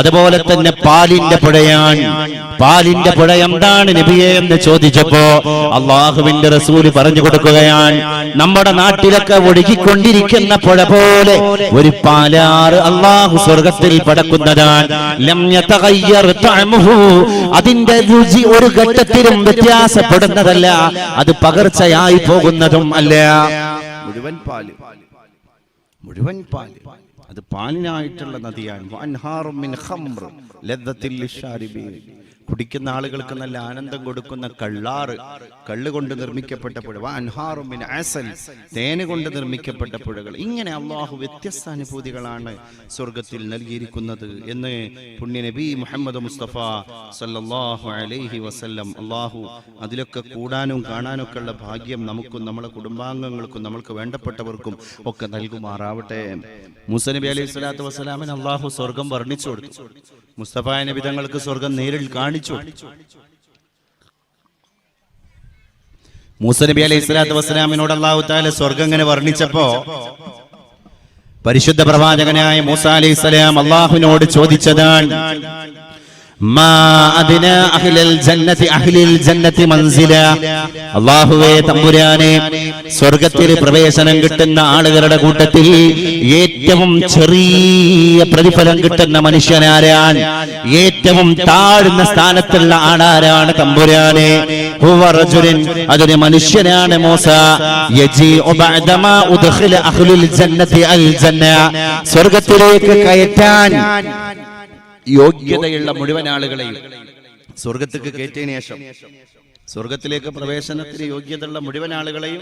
അതുപോലെ തന്നെ പാലിന്റെ പുഴയാണ്. പാലിന്റെ പുഴ എന്താണ് നബിയെ എന്ന് ചോദിച്ചപ്പോ അള്ളാഹുവിന്റെ റസൂല് പറഞ്ഞു കൊടുക്കുകയാണ്, നമ്മുടെ നാട്ടിലൊക്കെ ഒഴുകിക്കൊണ്ടിരിക്കുന്ന പുഴ പോലെ ഒരു പാലാറ് അള്ളാഹു സ്വർഗത്തിൽ പടക്കുന്നതാണ്. അതിന്റെ രുചി ഒരു ഘട്ടത്തിലും വ്യത്യാസപ്പെടുന്നതല്ല, അത് പകർച്ചയായി പോകുന്നതും അല്ല. മുഴുവൻ പാല്, അത് പാലിനായിട്ടുള്ള നദിയാണ്. വഅൻഹാറും മിൻ ഖംർ ലദ്ദത്തിൽ ലിശ്ശാരിബീൻ, കുടിക്കുന്ന ആളുകൾക്ക് നല്ല ആനന്ദം കൊടുക്കുന്ന കള്ള് കൊണ്ട് നിർമ്മിക്കപ്പെട്ട പുഴ. വഅൻഹാറും മിൻ അസൽ, തേന് കൊണ്ട് നിർമ്മിക്കപ്പെട്ട പുഴകൾ. ഇങ്ങനെ അള്ളാഹു വ്യത്യസ്ത അനുഭൂതികളാണ് സ്വർഗത്തിൽ നൽകിയിരിക്കുന്നത് എന്ന് പുണ്യ നബി മുഹമ്മദ് മുസ്തഫ സല്ലല്ലാഹു അലൈഹി വസല്ലം. അള്ളാഹു അതിലൊക്കെ കൂടാനും കാണാനൊക്കെ ഉള്ള ഭാഗ്യം നമുക്കും നമ്മളെ കുടുംബാംഗങ്ങൾക്കും നമ്മൾക്ക് വേണ്ടപ്പെട്ടവർക്കും ഒക്കെ നൽകുമാറാവട്ടെ. മൂസ നബി അലൈഹി സ്വലാത്തു വസ്സലാമിന് അള്ളാഹു സ്വർഗം വർണ്ണിച്ചു കൊടുത്തു. മുസ്തഫ നബി തങ്ങൾക്ക് സ്വർഗം നേരിൽ കാണിച്ചു. മൂസ നബി അലൈഹി സ്വലാത്തു വസ്സലാമിനോട് അല്ലാഹു തആല സ്വർഗം ഇങ്ങനെ വർണ്ണിച്ചപ്പോ പരിശുദ്ധ പ്രവാചകനായ മൂസ അലൈഹി സ്വലാം അല്ലാഹുവിനോട് ചോദിച്ചതാണ്, മാ അദ്നാ അഹ്ലൽ ജന്നതി മൻസില. അല്ലാഹുവേ തമ്പുരാനെ, സ്വർഗ്ഗത്തിൽ പ്രവേശനം കിട്ടുന്ന ആളുകളുടെ കൂട്ടത്തിൽ ഏറ്റവും ചെറിയ പ്രതിഫലം കിട്ടുന്ന മനുഷ്യനാരാണ്? ഏറ്റവും താഴ്ന്ന സ്ഥാനത്തുള്ള ആളാരാണ് തമ്പുരാനെ? ഹുവ റജുലുൻ, അതൊരു മനുഷ്യനാണ്. മൂസ യജീഉ ബഅദമാ ഉദ്ഖില അഹ്ലുൽ ജന്നതി അൽ ജന്ന, സ്വർഗ്ഗത്തിലേക്ക് കയറ്റാൻ യോഗ്യതയുള്ള മുഴുവൻ ആളുകളെയും സ്വർഗത്തേക്ക് കയറ്റിയതിനു ശേഷം, സ്വർഗത്തിലേക്ക് പ്രവേശനത്തിന് യോഗ്യതയുള്ള മുഴുവൻ ആളുകളെയും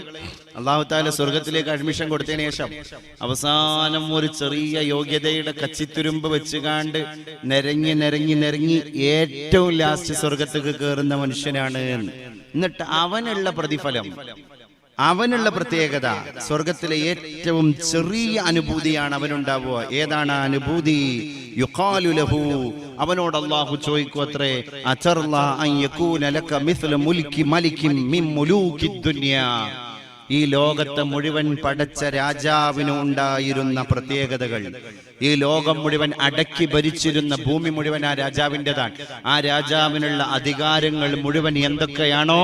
അല്ലാഹു തആല സ്വർഗത്തിലേക്ക് അഡ്മിഷൻ കൊടുത്തതിനു ശേഷം അവസാനം ഒരു ചെറിയ യോഗ്യതയുടെ കച്ചിത്തുരുമ്പ് വെച്ചുകാണ്ട് നിരങ്ങി ഏറ്റവും ലാസ്റ്റ് സ്വർഗത്തേക്ക് കയറുന്ന മനുഷ്യനാണ്. എന്നിട്ട് അവനുള്ള പ്രതിഫലം, അവനുള്ള പ്രത്യേകത, സ്വർഗത്തിലെ ഏറ്റവും ചെറിയ അനുഭൂതിയാണ് അവനുണ്ടാവുക. ഏതാണ് ആ അനുഭൂതി? യുഖാലു ലഹു, അവനോട് അല്ലാഹു ചോദിക്കുമത്രേ, അചർലാ അൻ യകൂന ലക മിസ്ല മുൽക്കി മലികിൻ മിൻ മുലൂകിദ് ദുനിയ. ഈ ലോകത്തെ മുഴുവൻ പടച്ച രാജാവിന് ഉണ്ടായിരുന്ന പ്രത്യേകതകൾ, ഈ ലോകം മുഴുവൻ അടക്കി ഭരിച്ചിരുന്ന ഭൂമി മുഴുവൻ ആ രാജാവിൻ്റെതാണ്. ആ രാജാവിനുള്ള അധികാരങ്ങൾ മുഴുവൻ എന്തൊക്കെയാണോ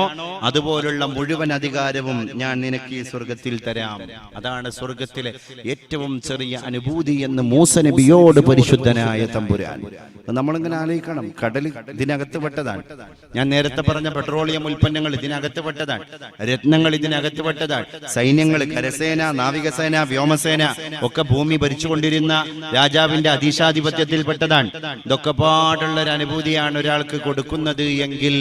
അതുപോലുള്ള മുഴുവൻ അധികാരവും ഞാൻ നിനക്ക് ഈ സ്വർഗത്തിൽ തരാം. അതാണ് സ്വർഗത്തിലെ ഏറ്റവും ചെറിയ അനുഭൂതി എന്ന് മൂസ നബിയോട് പരിശുദ്ധനായ തമ്പുരാൻ. നമ്മളിങ്ങനെ ആലോചിക്കണം, കടൽ ഇതിനകത്ത് പെട്ടതാണ്. ഞാൻ നേരത്തെ പറഞ്ഞ പെട്രോളിയം ഉൽപ്പന്നങ്ങൾ ഇതിനകത്ത് പെട്ടതാണ്. രത്നങ്ങൾ ഇതിനകത്ത് പെട്ടതാണ്. സൈന്യങ്ങൾ, കരസേന, നാവികസേന, വ്യോമസേന ഒക്കെ ഭൂമി ഭരിച്ചുകൊണ്ടിരുന്ന രാജാവിന്റെ അധീശാധിപത്യത്തിൽപ്പെട്ടതാണ്. ഇതൊക്കെ പാടുള്ള ഒരു അനുഭൂതിയാണ് ഒരാൾക്ക് കൊടുക്കുന്നത് എങ്കിൽ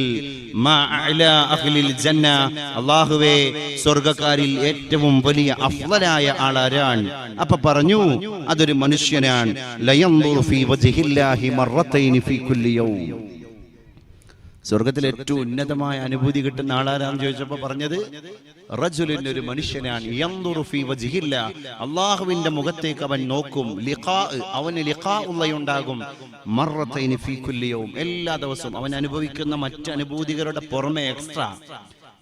അല്ലാഹുവേ, സ്വർഗക്കാരിൽ ഏറ്റവും വലിയ അഫ്ളലായ ആളാരാണ്? അപ്പൊ പറഞ്ഞു, അതൊരു മനുഷ്യനാണ്. ലയൻദുറു ഫീ വജ്ഹില്ലാഹി മറത്തൈനി ഫീ കുല്ലി യൗം. സ്വർഗത്തിൽ ഏറ്റവും ഉന്നതമായ അനുഭൂതി കിട്ടുന്ന ആളാരാന്ന് ചോദിച്ചപ്പോ പറഞ്ഞത് റജുലുൻ, ഒരു മനുഷ്യനാണ്. യൻദുറു ഫീ വജ്ഹില്ലാ, അല്ലാഹുവിന്റെ മുഖത്തേക്ക് അവൻ നോക്കും. ലിഖാ, അവന് ലിഖാ ഉള്ളയുണ്ടാകും. മറത്തൈനി ഫീ കുല്ലി യൗം, എല്ലാ ദിവസവും അവൻ അനുഭവിക്കുന്ന മറ്റ് അനുഭൂതികളുടെ പുറമെ എക്സ്ട്രാ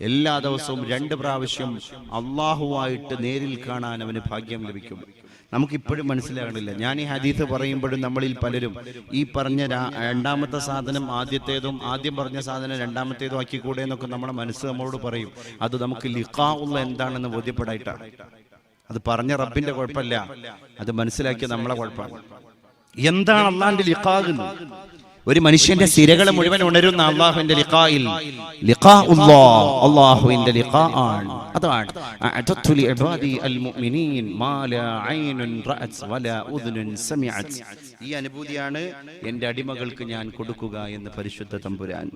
എല്ലാ ദിവസവും 2 പ്രാവശ്യം അള്ളാഹുവായിട്ട് നേരിൽ കാണാൻ അവന് ഭാഗ്യം ലഭിക്കും. നമുക്കിപ്പോഴും മനസ്സിലാകണില്ല. ഞാൻ ഈ ഹദീസ് പറയുമ്പോഴും നമ്മളിൽ പലരും ഈ പറഞ്ഞ രണ്ടാമത്തെ സാധനം ആദ്യത്തേതും ആദ്യം പറഞ്ഞ സാധനം രണ്ടാമത്തേതും ആക്കിക്കൂടെ എന്നൊക്കെ നമ്മുടെ മനസ്സ് നമ്മളോട് പറയും. അത് നമുക്ക് ലിഖാ ഉള്ള എന്താണെന്ന് ബോധ്യപ്പെടായിട്ടാണ്. അത് പറഞ്ഞ റബ്ബിന്റെ കുഴപ്പമില്ല, അത് മനസ്സിലാക്കിയ നമ്മളെ കുഴപ്പമാണ്. എന്താണ് അള്ളാന്റെ ലിഖാ എന്ന്? ഒരു മനുഷ്യന്റെ സിരകൾ മുഴുവൻ ഉണരുന്ന അള്ളാഹുവിന്റെ ലിഖായിൽ, ലിഖാഉല്ലാഹ്, അള്ളാഹുവിന്റെ ലിഖാ ആണ്. അതാണ് അഅതതു ലിഇബാദി അൽമുഅ്മിനീൻ മാ ലാ ഐനുൻ റഅത് വലാ ഉദ്നുൻ സമിഅത്. ഈ അനുഭൂതിയാണ് എൻ്റെ അടിമകൾക്ക് ഞാൻ കൊടുക്കുക എന്ന് പരിശുദ്ധ തമ്പുരാൻ.